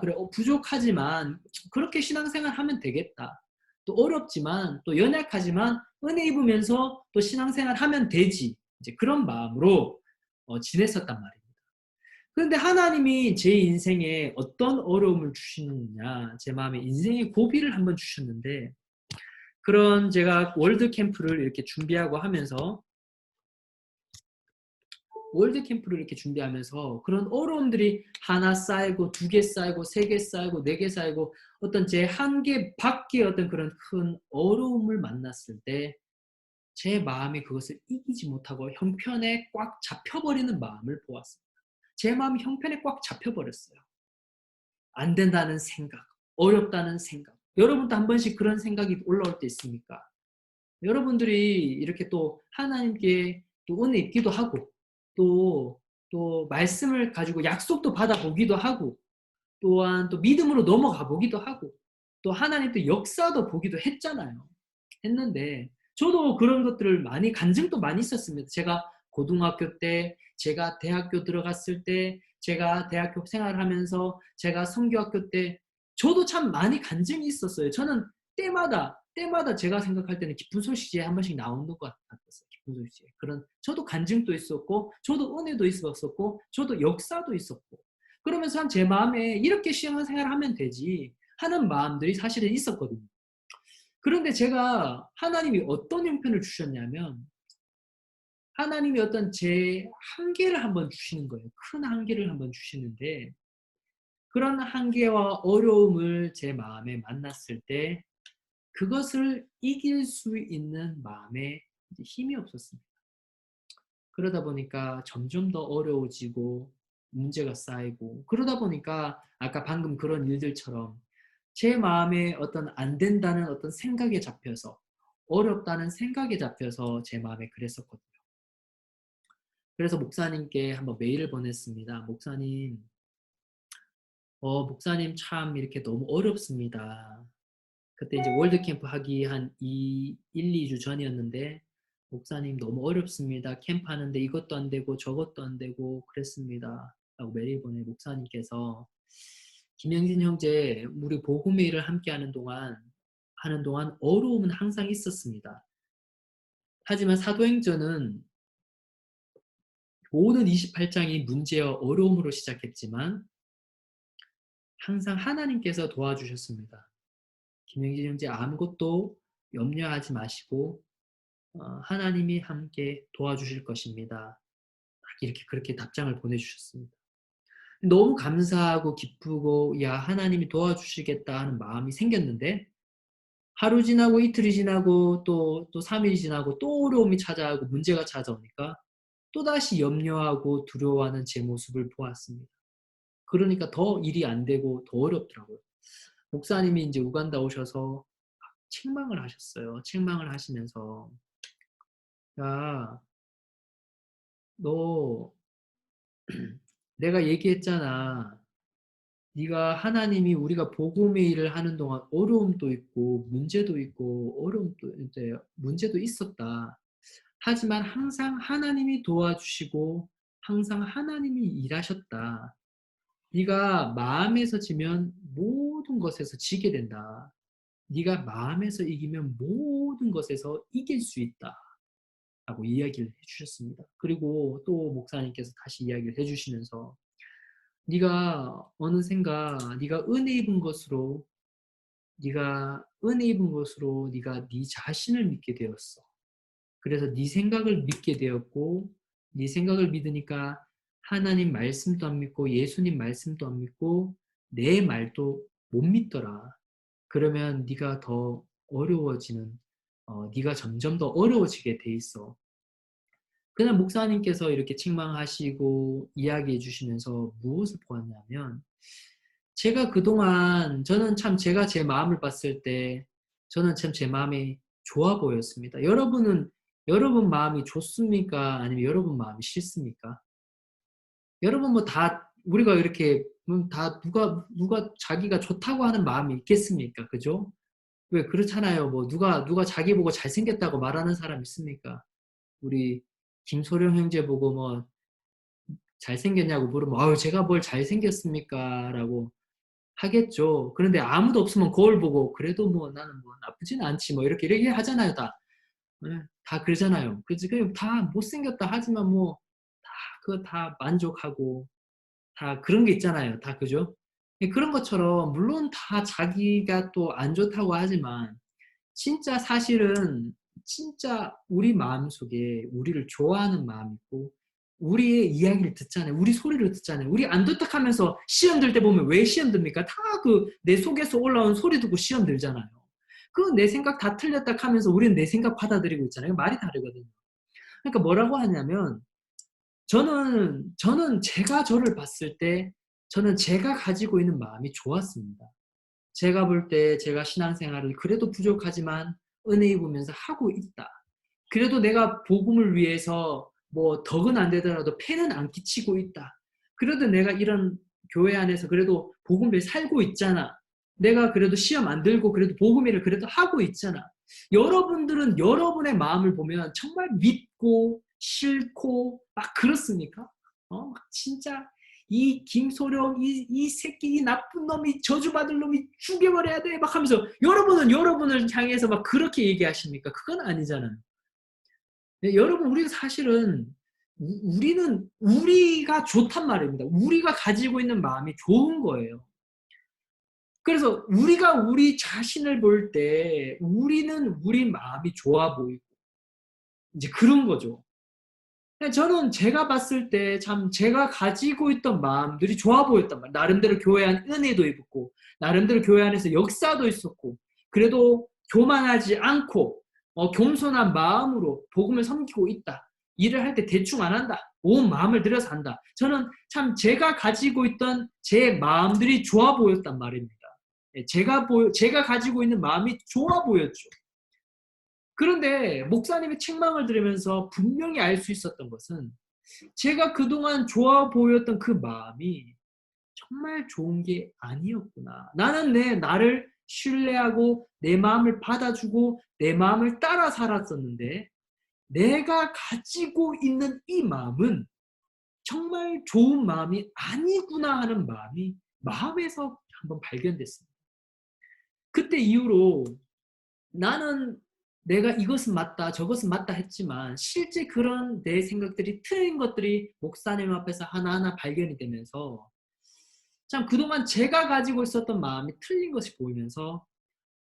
[SPEAKER 1] 그래 부족하지만 그렇게 신앙생활 하면 되겠다. 또 어렵지만 또 연약하지만 은혜 입으면서 또 신앙생활 하면 되지. 이제 그런 마음으로 지냈었단 말입니다. 그런데 하나님이 제 인생에 어떤 어려움을 주시느냐, 제 마음에 인생의 고비를 한번 주셨는데 그런 제가 월드 캠프를 이렇게 준비하고 하면서 월드 캠프를 이렇게 준비하면서 그런 어려움들이 하나 쌓이고 2개 쌓이고 3개 쌓이고 4개 쌓이고 어떤 제 한계 밖의 어떤 그런 큰 어려움을 만났을 때 제 마음이 그것을 이기지 못하고 형편에 꽉 잡혀버리는 마음을 보았습니다. 제 마음이 형편에 꽉 잡혀버렸어요. 안 된다는 생각, 어렵다는 생각. 여러분도 한 번씩 그런 생각이 올라올 때 있습니까? 여러분들이 이렇게 또 하나님께 또 은혜 입기도 하고 또 말씀을 가지고 약속도 받아보기도 하고, 또한 또 믿음으로 넘어가 보기도 하고, 또 하나님 또 역사도 보기도 했잖아요. 했는데 저도 그런 것들을 많이 간증도 많이 있었습니다. 제가 고등학교 때, 제가 대학교 들어갔을 때, 제가 대학교 생활하면서, 제가 선교학교 때 저도 참 많이 간증이 있었어요. 저는 때마다 제가 생각할 때는 기쁜 소식이 한 번씩 나오는 것 같았어요. 기쁜 소식. 그런 저도 간증도 있었고, 저도 은혜도 있었고, 저도 역사도 있었고. 그러면서 참 제 마음에 이렇게 신앙생활을 하면 되지 하는 마음들이 사실은 있었거든요. 그런데 제가 하나님이 어떤 형편을 주셨냐면 하나님이 어떤 제 한계를 한번 주시는 거예요. 큰 한계를 한번 주시는데 그런 한계와 어려움을 제 마음에 만났을 때 그것을 이길 수 있는 마음에 힘이 없었습니다. 그러다 보니까 점점 더 어려워지고 문제가 쌓이고 그러다 보니까 아까 방금 그런 일들처럼 제 마음에 어떤 안 된다는 어떤 생각에 잡혀서 어렵다는 생각에 잡혀서 제 마음에 그랬었거든요. 그래서 목사님께 한번 메일을 보냈습니다. 목사님 참 이렇게 너무 어렵습니다. 그때 이제 월드캠프 하기 한 1, 2주 전이었는데 목사님 너무 어렵습니다. 캠프 하는데 이것도 안 되고 저것도 안 되고 그랬습니다. 라고 메일 보내 목사님께서 김영진 형제 우리 복음 회의를 함께 하는 동안 어려움은 항상 있었습니다. 하지만 사도행전은 모든 28장이 문제와 어려움으로 시작했지만 항상 하나님께서 도와주셨습니다. 김영진 형제 아무것도 염려하지 마시고 하나님이 함께 도와주실 것입니다. 이렇게 그렇게 답장을 보내주셨습니다. 너무 감사하고 기쁘고 야 하나님이 도와주시겠다 하는 마음이 생겼는데 하루 지나고 이틀이 지나고 또 3일이 지나고 또 어려움이 찾아오고 문제가 찾아오니까 또다시 염려하고 두려워하는 제 모습을 보았습니다. 그러니까 더 일이 안 되고 더 어렵더라고요. 목사님이 이제 우간다 오셔서 책망을 하셨어요. 책망을 하시면서 야, 너 내가 얘기했잖아. 네가 하나님이 우리가 복음의 일을 하는 동안 어려움도 있고 문제도 있고 어려움도 이제 문제도 있었다. 하지만 항상 하나님이 도와주시고 항상 하나님이 일하셨다. 네가 마음에서 지면 모든 것에서 지게 된다. 네가 마음에서 이기면 모든 것에서 이길 수 있다. 라고 이야기를 해주셨습니다. 그리고 또 목사님께서 다시 이야기를 해주시면서 네가 어느샌가 네가 은혜 입은 것으로 네가 네 자신을 믿게 되었어. 그래서 네 생각을 믿게 되었고 네 생각을 믿으니까 하나님 말씀도 안 믿고 예수님 말씀도 안 믿고 내 말도 못 믿더라. 그러면 네가 더 어려워지는 네가 점점 더 어려워지게 돼 있어. 그냥 목사님께서 이렇게 책망하시고 이야기해 주시면서 무엇을 보았냐면 제가 그동안 저는 참 제가 제 마음을 봤을 때 저는 참 제 마음이 좋아 보였습니다. 여러분 마음이 좋습니까? 아니면 여러분 마음이 싫습니까? 여러분 뭐 다 우리가 이렇게 다 누가 자기가 좋다고 하는 마음이 있겠습니까? 그죠? 왜 그렇잖아요. 뭐 누가 자기 보고 잘생겼다고 말하는 사람 있습니까? 우리 김소령 형제 보고 뭐 잘생겼냐고 물으면 아유 제가 뭘 잘생겼습니까? 라고 하겠죠. 그런데 아무도 없으면 거울 보고 그래도 뭐 나는 뭐 나쁘진 않지 뭐 이렇게 하잖아요. 다 그러잖아요. 그래서 그냥 다 못생겼다 하지만 뭐 다 그거 다 만족하고 다 그런 게 있잖아요. 다 그죠? 그런 것처럼 물론 다 자기가 또 안 좋다고 하지만 진짜 사실은 진짜 우리 마음속에 우리를 좋아하는 마음이 있고 우리의 이야기를 듣잖아요. 우리 소리를 듣잖아요. 우리 안 듣다 하면서 시험 들 때 보면 왜 시험 듭니까? 다 그 내 속에서 올라온 소리 듣고 시험 들잖아요. 그 내 생각 다 틀렸다 하면서 우리는 내 생각 받아들이고 있잖아요. 말이 다르거든요. 그러니까 뭐라고 하냐면 저는 제가 저를 봤을 때 저는 제가 가지고 있는 마음이 좋았습니다. 제가 볼 때 제가 신앙생활을 그래도 부족하지만 은혜 입으면서 하고 있다. 그래도 내가 복음을 위해서 뭐 덕은 안 되더라도 폐는 안 끼치고 있다. 그래도 내가 이런 교회 안에서 그래도 복음을 살고 있잖아. 내가 그래도 시험 안 들고 그래도 복음일을 그래도 하고 있잖아. 여러분들은 여러분의 마음을 보면 정말 믿고 싫고 막 그렇습니까? 막 진짜 이 김소령 이 새끼 이 나쁜 놈이 저주받을 놈이 죽여버려야 돼 막 하면서 여러분은 여러분을 향해서 막 그렇게 얘기하십니까? 그건 아니잖아요. 네, 여러분 우리가 사실은 우리는 우리가 좋단 말입니다. 우리가 가지고 있는 마음이 좋은 거예요. 그래서 우리가 우리 자신을 볼 때 우리는 우리 마음이 좋아 보이고 이제 그런 거죠. 저는 제가 봤을 때 참 제가 가지고 있던 마음들이 좋아 보였단 말이에요. 나름대로 교회 안 은혜도 입었고 나름대로 교회 안에서 역사도 있었고 그래도 교만하지 않고 겸손한 마음으로 복음을 섬기고 있다. 일을 할 때 대충 안 한다. 온 마음을 들여서 한다. 저는 참 제가 가지고 있던 제 마음들이 좋아 보였단 말입니다. 제가 가지고 있는 마음이 좋아 보였죠. 그런데 목사님의 책망을 들으면서 분명히 알 수 있었던 것은 제가 그동안 좋아 보였던 그 마음이 정말 좋은 게 아니었구나. 나는 나를 신뢰하고 내 마음을 받아주고 내 마음을 따라 살았었는데 내가 가지고 있는 이 마음은 정말 좋은 마음이 아니구나 하는 마음이 마음에서 한번 발견됐습니다. 그때 이후로 나는 내가 이것은 맞다 저것은 맞다 했지만 실제 그런 내 생각들이 틀린 것들이 목사님 앞에서 하나하나 발견이 되면서 참 그동안 제가 가지고 있었던 마음이 틀린 것이 보이면서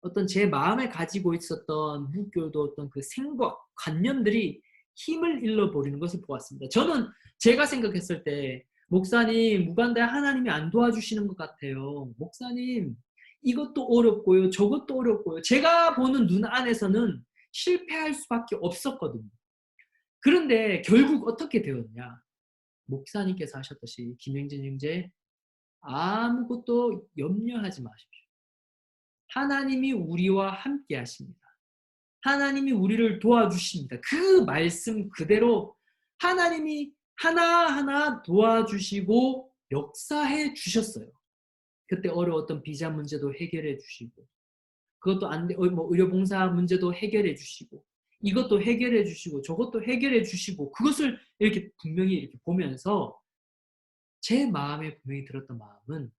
[SPEAKER 1] 어떤 제 마음에 가지고 있었던 무교도 어떤 그 생각, 관념들이 힘을 잃어버리는 것을 보았습니다. 저는 제가 생각했을 때 목사님 무간다에 하나님이 안 도와주시는 것 같아요. 목사님 이것도 어렵고요. 저것도 어렵고요. 제가 보는 눈 안에서는 실패할 수밖에 없었거든요. 그런데 결국 어떻게 되었냐. 목사님께서 하셨듯이 김영진 형제 아무것도 염려하지 마십시오. 하나님이 우리와 함께 하십니다. 하나님이 우리를 도와주십니다. 그 말씀 그대로 하나님이 하나하나 도와주시고 역사해 주셨어요. 그때 어려웠던 비자 문제도 해결해 주시고 그것도 안 돼, 뭐 의료봉사 문제도 해결해 주시고 이것도 해결해 주시고 저것도 해결해 주시고 그것을 이렇게 분명히 이렇게 보면서 제 마음에 분명히 들었던 마음은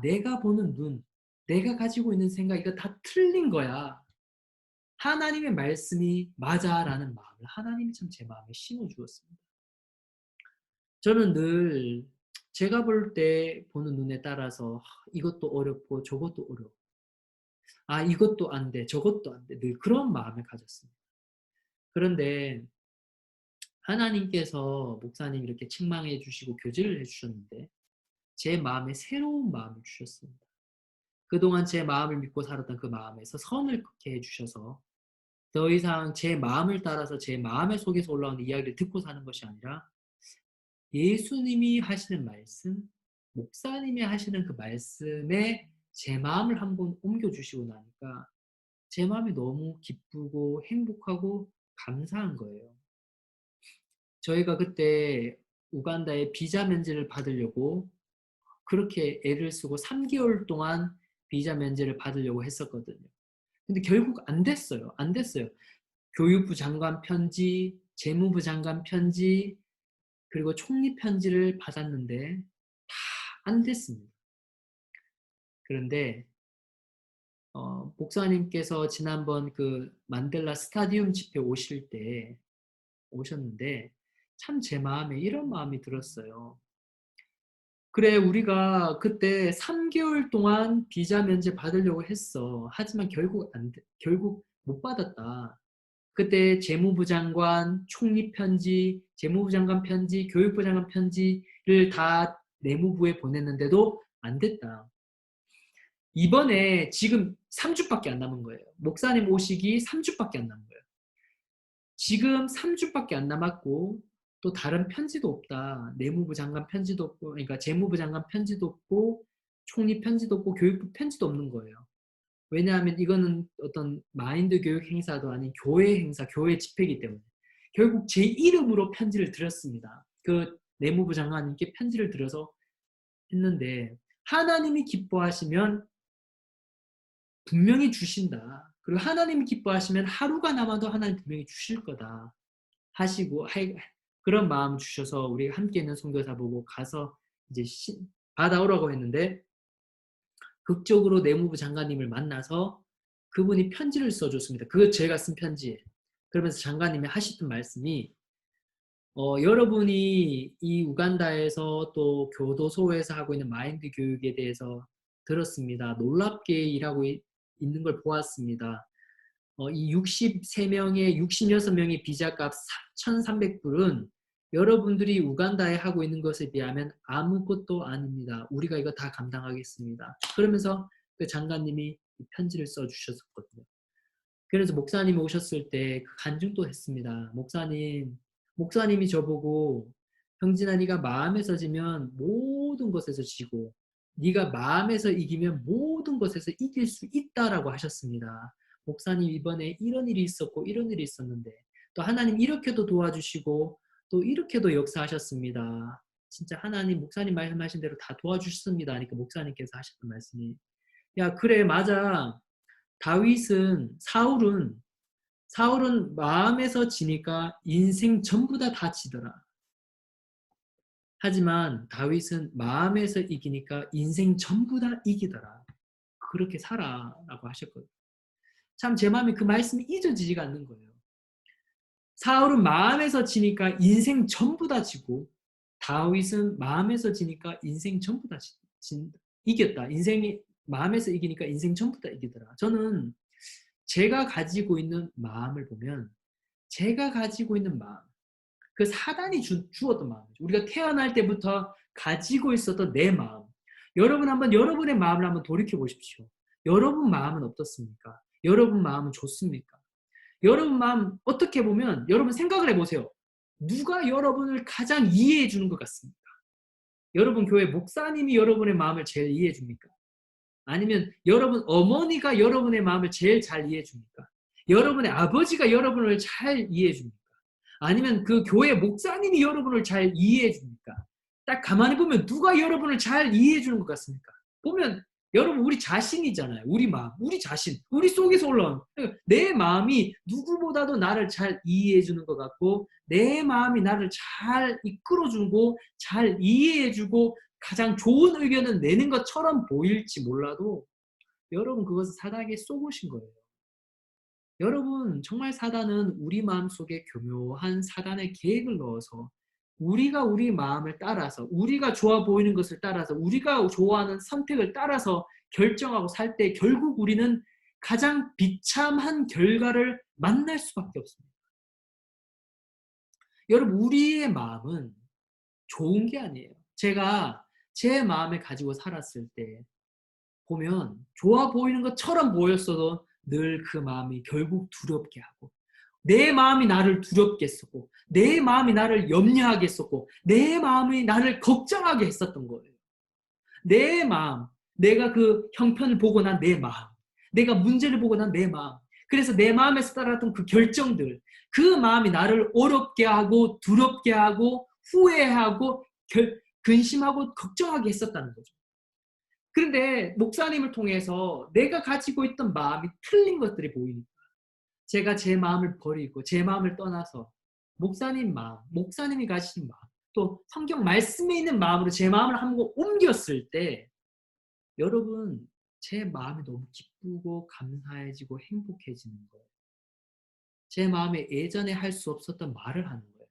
[SPEAKER 1] 내가 보는 눈, 내가 가지고 있는 생각 이거 다 틀린 거야. 하나님의 말씀이 맞아라는 마음을 하나님이 참 제 마음에 심어주었습니다. 저는 늘 제가 볼 때 보는 눈에 따라서 이것도 어렵고 저것도 어려워. 이것도 안 돼, 저것도 안 돼. 늘 그런 마음을 가졌습니다. 그런데 하나님께서 목사님 이렇게 책망해 주시고 교제를 해 주셨는데 제 마음에 새로운 마음을 주셨습니다. 그동안 제 마음을 믿고 살았던 그 마음에서 선을 긋게 해주셔서 더 이상 제 마음을 따라서 제 마음의 속에서 올라오는 이야기를 듣고 사는 것이 아니라 예수님이 하시는 말씀, 목사님이 하시는 그 말씀에 제 마음을 한번 옮겨주시고 나니까 제 마음이 너무 기쁘고 행복하고 감사한 거예요. 저희가 그때 우간다에 비자 면제를 받으려고 그렇게 애를 쓰고 3개월 동안 비자 면제를 받으려고 했었거든요. 근데 결국 안 됐어요. 안 됐어요. 교육부 장관 편지, 재무부 장관 편지, 그리고 총리 편지를 받았는데 다 안 됐습니다. 그런데 목사님께서 지난번 그 만델라 스타디움 집회 오실 때 오셨는데 참 제 마음에 이런 마음이 들었어요. 그래 우리가 그때 3개월 동안 비자 면제 받으려고 했어. 하지만 결국 못 받았다. 그때 재무부 장관 총리 편지, 재무부 장관 편지, 교육부 장관 편지를 다 내무부에 보냈는데도 안 됐다. 이번에 지금 3주밖에 안 남은 거예요. 목사님 오시기 3주밖에 안 남은 거예요. 지금 3주밖에 안 남았고 또 다른 편지도 없다. 내무부 장관 편지도 없고 그러니까 재무부 장관 편지도 없고 총리 편지도 없고 교육부 편지도 없는 거예요. 왜냐하면 이거는 어떤 마인드 교육 행사도 아닌 교회 행사, 교회 집회이기 때문에 결국 제 이름으로 편지를 드렸습니다. 그 내무부 장관님께 편지를 드려서 했는데 하나님이 기뻐하시면 분명히 주신다. 그리고 하나님이 기뻐하시면 하루가 남아도 하나님 분명히 주실 거다 하시고 그런 마음 주셔서 우리 함께 있는 선교사 보고 가서 이제 받아오라고 했는데 극적으로 내무부 장관님을 만나서 그분이 편지를 써줬습니다. 그거 제가 쓴 편지예요. 그러면서 장관님이 하시던 말씀이 여러분이 이 우간다에서 또 교도소에서 하고 있는 마인드 교육에 대해서 들었습니다. 놀랍게 일하고 있는 걸 보았습니다. 이 63명의 66명의 비자값 4,300불은 여러분들이 우간다에 하고 있는 것에 비하면 아무것도 아닙니다. 우리가 이거 다 감당하겠습니다. 그러면서 그 장관님이 편지를 써주셨거든요. 그래서 목사님이 오셨을 때 간증도 했습니다. 목사님이 저보고 형진아 네가 마음에서 지면 모든 것에서 지고 네가 마음에서 이기면 모든 것에서 이길 수 있다라고 하셨습니다. 목사님 이번에 이런 일이 있었고 이런 일이 있었는데 또 하나님 이렇게도 도와주시고 또 이렇게도 역사하셨습니다. 진짜 하나님 목사님 말씀하신 대로 다 도와주셨습니다. 그러니까 목사님께서 하셨던 말씀이 야 그래 맞아. 사울은 마음에서 지니까 인생 전부 다 지더라. 하지만 다윗은 마음에서 이기니까 인생 전부 다 이기더라. 그렇게 살아라고 하셨거든요. 참 제 마음에 그 말씀이 잊어지지가 않는 거예요. 사울은 마음에서 지니까 인생 전부 다 지고 다윗은 마음에서 지니까 인생 전부 다 이겼다. 인생이 마음에서 이기니까 인생 전부 다 이기더라. 저는 제가 가지고 있는 마음을 보면 제가 가지고 있는 마음 그 사단이 주었던 마음이죠. 우리가 태어날 때부터 가지고 있었던 내 마음. 여러분 한번 여러분의 마음을 한번 돌이켜 보십시오. 여러분 마음은 어떻습니까? 여러분 마음은 좋습니까? 여러분 마음 어떻게 보면 여러분 생각을 해보세요. 누가 여러분을 가장 이해해 주는 것 같습니까? 여러분 교회 목사님이 여러분의 마음을 제일 이해해 줍니까? 아니면 여러분 어머니가 여러분의 마음을 제일 잘 이해해 줍니까? 여러분의 아버지가 여러분을 잘 이해해 줍니까? 아니면 그 교회 목사님이 여러분을 잘 이해해 줍니까? 딱 가만히 보면 누가 여러분을 잘 이해해 주는 것 같습니까? 보면 여러분 우리 자신이잖아요. 우리 마음, 우리 자신, 우리 속에서 올라온 내 마음이 누구보다도 나를 잘 이해해 주는 것 같고 내 마음이 나를 잘 이끌어주고 잘 이해해 주고 가장 좋은 의견을 내는 것처럼 보일지 몰라도 여러분 그것은 사단에게 쏘으신 거예요. 여러분 정말 사단은 우리 마음속에 교묘한 사단의 계획을 넣어서 우리가 우리 마음을 따라서 우리가 좋아 보이는 것을 따라서 우리가 좋아하는 선택을 따라서 결정하고 살 때 결국 우리는 가장 비참한 결과를 만날 수밖에 없습니다. 여러분 우리의 마음은 좋은 게 아니에요. 제가 제 마음을 가지고 살았을 때 보면 좋아 보이는 것처럼 보였어도 늘 그 마음이 결국 두렵게 하고 내 마음이 나를 두렵게 했었고 내 마음이 나를 염려하게 했었고 내 마음이 나를 걱정하게 했었던 거예요. 내 마음, 내가 그 형편을 보고 난 내 마음, 내가 문제를 보고 난 내 마음, 그래서 내 마음에서 따랐던 그 결정들, 그 마음이 나를 어렵게 하고 두렵게 하고 후회하고 근심하고 걱정하게 했었다는 거죠. 그런데 목사님을 통해서 내가 가지고 있던 마음이 틀린 것들이 보이니까 제가 제 마음을 버리고 제 마음을 떠나서 목사님 마음, 목사님이 가지신 마음, 또 성경 말씀에 있는 마음으로 제 마음을 한번 옮겼을 때 여러분 제 마음이 너무 기쁘고 감사해지고 행복해지는 거예요. 제 마음에 예전에 할 수 없었던 말을 하는 거예요.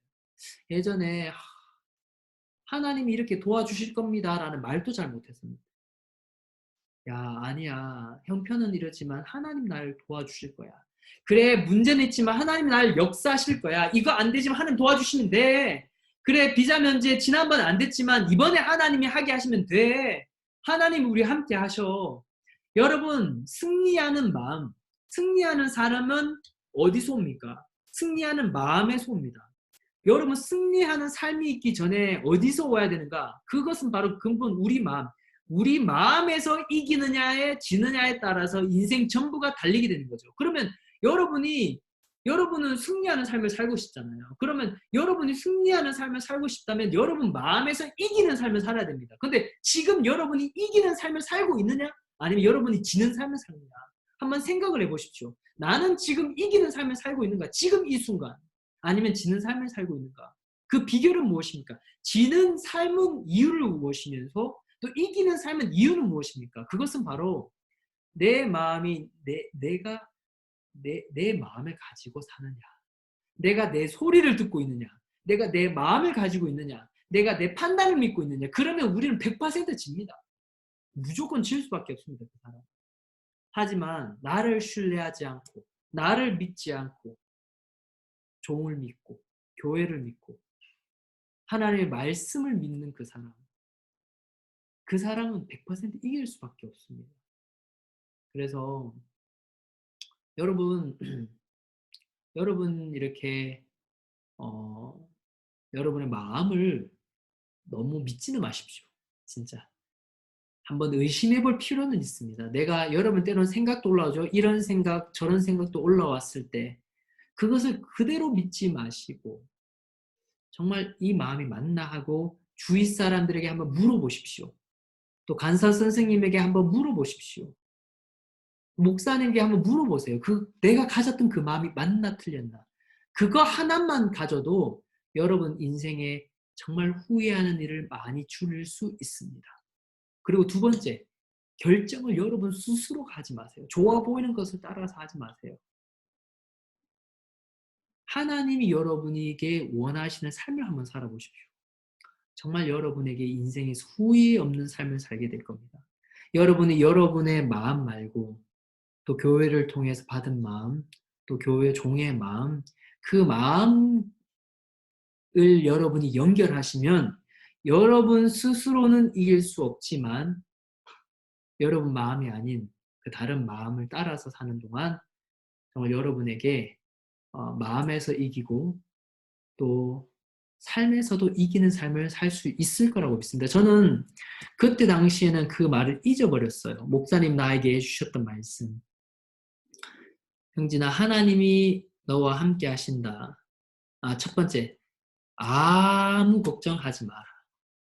[SPEAKER 1] 예전에 하나님이 이렇게 도와주실 겁니다 라는 말도 잘 못했습니다. 야 아니야 형편은 이렇지만 하나님 나를 도와주실 거야. 그래 문제는 있지만 하나님 나를 역사하실 거야. 이거 안 되지만 하나님 도와주시면 돼. 그래 비자 면제 지난번에 안 됐지만 이번에 하나님이 하게 하시면 돼. 하나님 우리 함께 하셔. 여러분 승리하는 마음, 승리하는 사람은 어디서 옵니까? 승리하는 마음에서 옵니다. 여러분 승리하는 삶이 있기 전에 어디서 와야 되는가? 그것은 바로 근본 우리 마음. 우리 마음에서 이기느냐에 지느냐에 따라서 인생 전부가 달리게 되는 거죠. 그러면 여러분이 여러분은 승리하는 삶을 살고 싶잖아요. 그러면 여러분이 승리하는 삶을 살고 싶다면 여러분 마음에서 이기는 삶을 살아야 됩니다. 근데 지금 여러분이 이기는 삶을 살고 있느냐? 아니면 여러분이 지는 삶을 사느냐? 한번 생각을 해보십시오. 나는 지금 이기는 삶을 살고 있는가? 지금 이 순간. 아니면 지는 삶을 살고 있는가? 그 비결은 무엇입니까? 지는 삶은 이유를 무엇이면서 또 이기는 삶은 이유는 무엇입니까? 그것은 바로 내 마음이 내 마음을 가지고 사느냐, 내가 내 소리를 듣고 있느냐, 내가 내 마음을 가지고 있느냐, 내가 내 판단을 믿고 있느냐. 그러면 우리는 100% 집니다. 무조건 질 수밖에 없습니다. 그 사람. 하지만 나를 신뢰하지 않고 나를 믿지 않고 종을 믿고 교회를 믿고 하나님의 말씀을 믿는 그 사람은 100% 이길 수밖에 없습니다. 그래서 여러분 이렇게 여러분의 마음을 너무 믿지는 마십시오. 진짜 한번 의심해 볼 필요는 있습니다. 내가 여러분 때로는 생각도 올라오죠. 이런 생각 저런 생각도 올라왔을 때 그것을 그대로 믿지 마시고 정말 이 마음이 맞나 하고 주위 사람들에게 한번 물어보십시오. 또 간사 선생님에게 한번 물어보십시오. 목사님께 한번 물어보세요. 내가 가졌던 그 마음이 맞나 틀렸나. 그거 하나만 가져도 여러분 인생에 정말 후회하는 일을 많이 줄일 수 있습니다. 그리고 두 번째, 결정을 여러분 스스로 하지 마세요. 좋아 보이는 것을 따라서 하지 마세요. 하나님이 여러분에게 원하시는 삶을 한번 살아보십시오. 정말 여러분에게 인생에서 후회 없는 삶을 살게 될 겁니다. 여러분이 여러분의 마음 말고 또 교회를 통해서 받은 마음, 또 교회 종의 마음, 그 마음을 여러분이 연결하시면 여러분 스스로는 이길 수 없지만 여러분 마음이 아닌 그 다른 마음을 따라서 사는 동안 정말 여러분에게 마음에서 이기고 또 삶에서도 이기는 삶을 살 수 있을 거라고 믿습니다. 저는 그때 당시에는 그 말을 잊어버렸어요. 목사님 나에게 해주셨던 말씀. 형진아, 하나님이 너와 함께 하신다. 첫 번째, 아무 걱정하지 마라.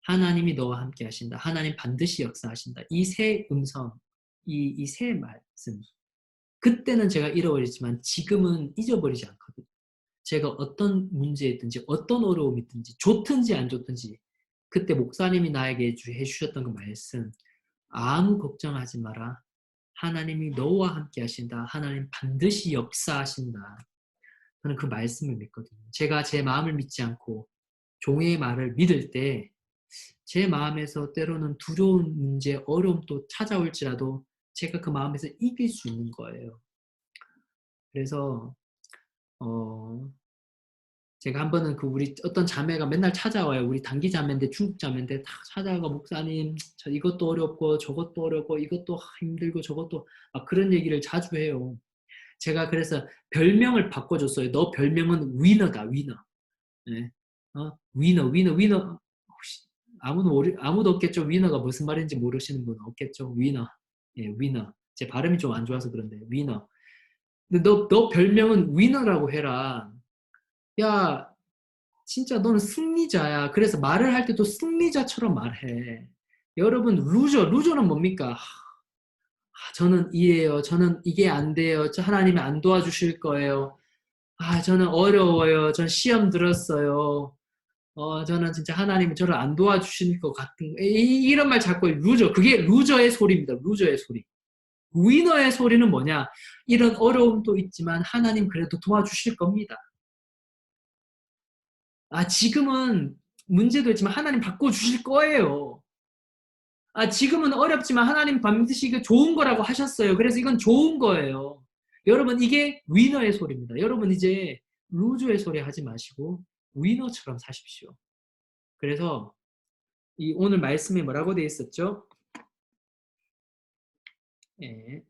[SPEAKER 1] 하나님이 너와 함께 하신다. 하나님 반드시 역사하신다. 이 세 음성, 이 세 말씀. 그때는 제가 잃어버렸지만 지금은 잊어버리지 않거든요. 제가 어떤 문제였든지 어떤 어려움이 있든지 좋든지 안 좋든지 그때 목사님이 나에게 해주셨던 그 말씀, 아무 걱정하지 마라. 하나님이 너와 함께 하신다. 하나님 반드시 역사하신다. 저는 그 말씀을 믿거든요. 제가 제 마음을 믿지 않고 종의 말을 믿을 때 제 마음에서 때로는 두려운 문제, 어려움도 찾아올지라도 제가 그 마음에서 이길 수 있는 거예요. 그래서 제가 한 번은 우리 어떤 자매가 맨날 찾아와요. 우리 단기 자매인데 중국 자매인데 다 찾아가 목사님 저 이것도 어렵고 저것도 어렵고 이것도 힘들고 저것도 그런 얘기를 자주 해요. 제가 그래서 별명을 바꿔줬어요. 너 별명은 위너다, 위너. 네. 위너. 혹시 아무도 없겠죠. 위너가 무슨 말인지 모르시는 분은 없겠죠. 위너. 예, 위너. 제 발음이 좀 안 좋아서 그런데 위너. 근데 너 별명은 위너라고 해라. 야, 진짜 너는 승리자야. 그래서 말을 할 때도 승리자처럼 말해. 여러분, 루저는 뭡니까? 저는 이래요. 저는 이게 안 돼요. 하나님이 안 도와주실 거예요. 저는 어려워요. 전 시험 들었어요. 저는 진짜 하나님이 저를 안 도와주실 것 같은, 이런 말 자꾸 루저. 그게 루저의 소리입니다. 루저의 소리. 위너의 소리는 뭐냐? 이런 어려움도 있지만 하나님 그래도 도와주실 겁니다. 지금은 문제도 있지만 하나님 바꿔주실 거예요. 지금은 어렵지만 하나님 반드시 이게 좋은 거라고 하셨어요. 그래서 이건 좋은 거예요. 여러분, 이게 위너의 소리입니다. 여러분, 이제 루저의 소리 하지 마시고 위너처럼 사십시오. 그래서 오늘 말씀에 뭐라고 되어 있었죠? 예,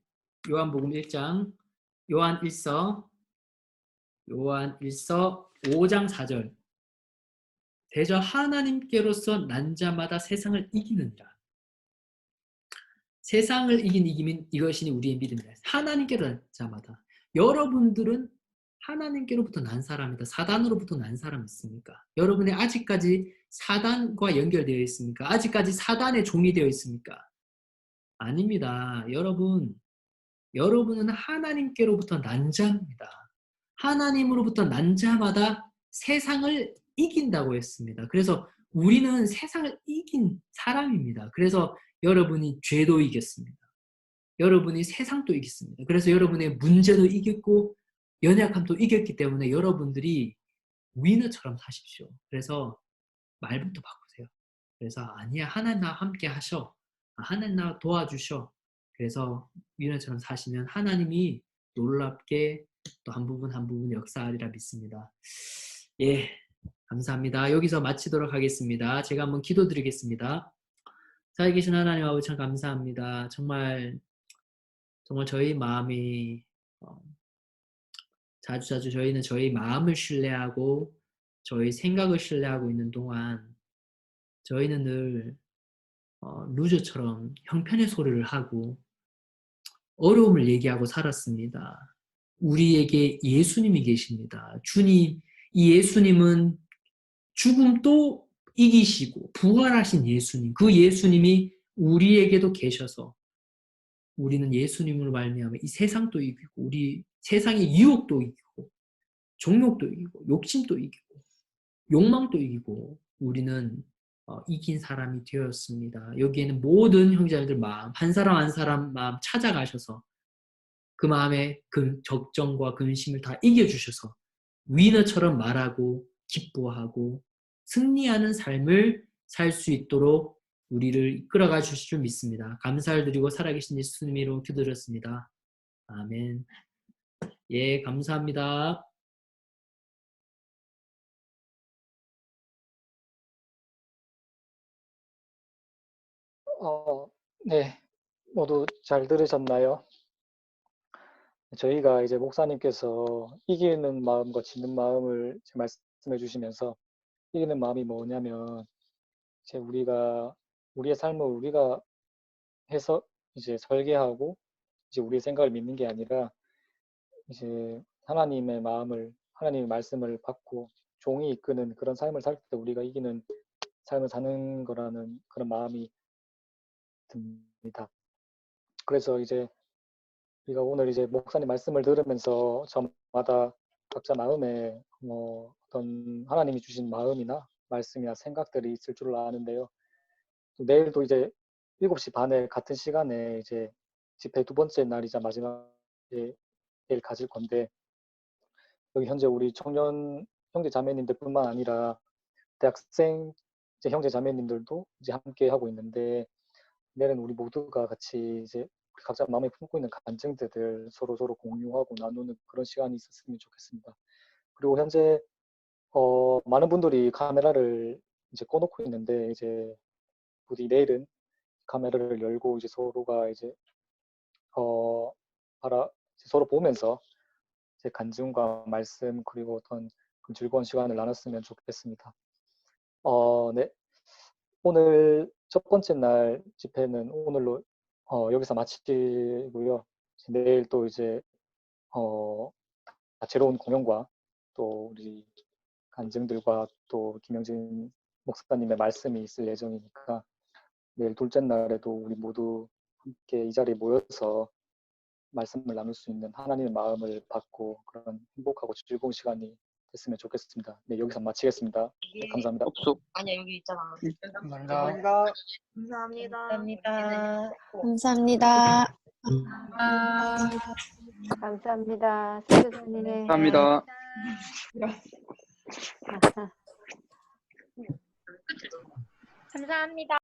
[SPEAKER 1] 요한복음 1장, 요한 1서 5장 4절. 대저 하나님께로서 난 자마다 세상을 이기느니라. 세상을 이긴 이기면 이것이니 우리의 믿음이다. 하나님께로 난 자마다. 여러분들은 하나님께로부터 난 사람이다. 사단으로부터 난 사람 있습니까? 여러분이 아직까지 사단과 연결되어 있습니까? 아직까지 사단의 종이 되어 있습니까? 아닙니다. 여러분은 하나님께로부터 난 자입니다. 하나님으로부터 난 자마다 세상을 이긴다고 했습니다. 그래서 우리는 세상을 이긴 사람입니다. 그래서 여러분이 죄도 이겼습니다. 여러분이 세상도 이겼습니다. 그래서 여러분의 문제도 이겼고 연약함도 이겼기 때문에 여러분들이 위너처럼 사십시오. 그래서 말부터 바꾸세요. 그래서 아니야, 하나님 나와 함께 하셔. 하나님 나와 도와주셔. 그래서 위너처럼 사시면 하나님이 놀랍게 또 한 부분 한 부분 역사하리라 믿습니다. 예, 감사합니다. 여기서 마치도록 하겠습니다. 제가 한번 기도드리겠습니다. 살아 계신 하나님 아버지 참 감사합니다. 정말 저희 마음이 자주자주 저희는 저희 마음을 신뢰하고 저희 생각을 신뢰하고 있는 동안 저희는 늘 루저처럼 형편의 소리를 하고 어려움을 얘기하고 살았습니다. 우리에게 예수님이 계십니다. 주님, 이 예수님은 죽음도 이기시고 부활하신 예수님, 그 예수님이 우리에게도 계셔서 우리는 예수님으로 말미암아 이 세상도 이기고 우리 세상의 유혹도 이기고 정욕도 이기고 욕심도 이기고 욕망도 이기고 우리는 이긴 사람이 되었습니다. 여기에는 모든 형제자매들 마음, 한 사람 한 사람 마음 찾아가셔서 그 마음의 적정과 근심을 다 이겨주셔서 위너처럼 말하고 기뻐하고 승리하는 삶을 살 수 있도록 우리를 이끌어가 주실 줄 믿습니다. 감사를 드리고 살아계신 예수님 이름으로 기도드렸습니다. 아멘. 예, 감사합니다.
[SPEAKER 3] 네, 모두 잘 들으셨나요? 저희가 이제 목사님께서 이기는 마음과 지는 마음을 이제 말씀해 주시면서 이기는 마음이 뭐냐면 이제 우리의 삶을 우리가 해서 이제 설계하고 이제 우리의 생각을 믿는 게 아니라 이제 하나님의 말씀을 받고 종이 이끄는 그런 삶을 살 때 우리가 이기는 삶을 사는 거라는 그런 마음이 듭니다. 그래서 이제 우리가 오늘 이제 목사님 말씀을 들으면서 저마다 각자 마음에 어떤 하나님이 주신 마음이나 말씀이나 생각들이 있을 줄 아는데요. 또 내일도 이제 7시 반에 같은 시간에 이제 집회 두 번째 날이자 마지막 예를 가질 건데 여기 현재 우리 청년 형제 자매님들뿐만 아니라 대학생 이제 형제 자매님들도 이제 함께 하고 있는데 내일은 우리 모두가 같이 이제 각자 마음에 품고 있는 간증들을 서로 공유하고 나누는 그런 시간이 있었으면 좋겠습니다. 그리고 현재 많은 분들이 카메라를 이제 꺼놓고 있는데 이제 부디 내일은 카메라를 열고 이제 서로가 이제 어 서로 보면서 이제 간증과 말씀 그리고 어떤 그 즐거운 시간을 나눴으면 좋겠습니다. 네. 오늘 첫 번째 날 집회는 오늘로 여기서 마치고요. 내일 또 이제 다채로운 공연과 또 우리 간증들과 또 김영진 목사님의 말씀이 있을 예정이니까 내일 둘째 날에도 우리 모두 함께 이 자리에 모여서 말씀을 나눌 수 있는 하나님의 마음을 받고 그런 행복하고 즐거운 시간이 됐으면 좋겠습니다. 네, 여기서 마치겠습니다. 네, 감사합니다.
[SPEAKER 4] 아니야 여기 있잖아.
[SPEAKER 2] 감사합니다.
[SPEAKER 4] 감사합니다.
[SPEAKER 5] 감사합니다.
[SPEAKER 6] 감사합니다. 선교사님.
[SPEAKER 7] 감사합니다.
[SPEAKER 4] 감사합니다.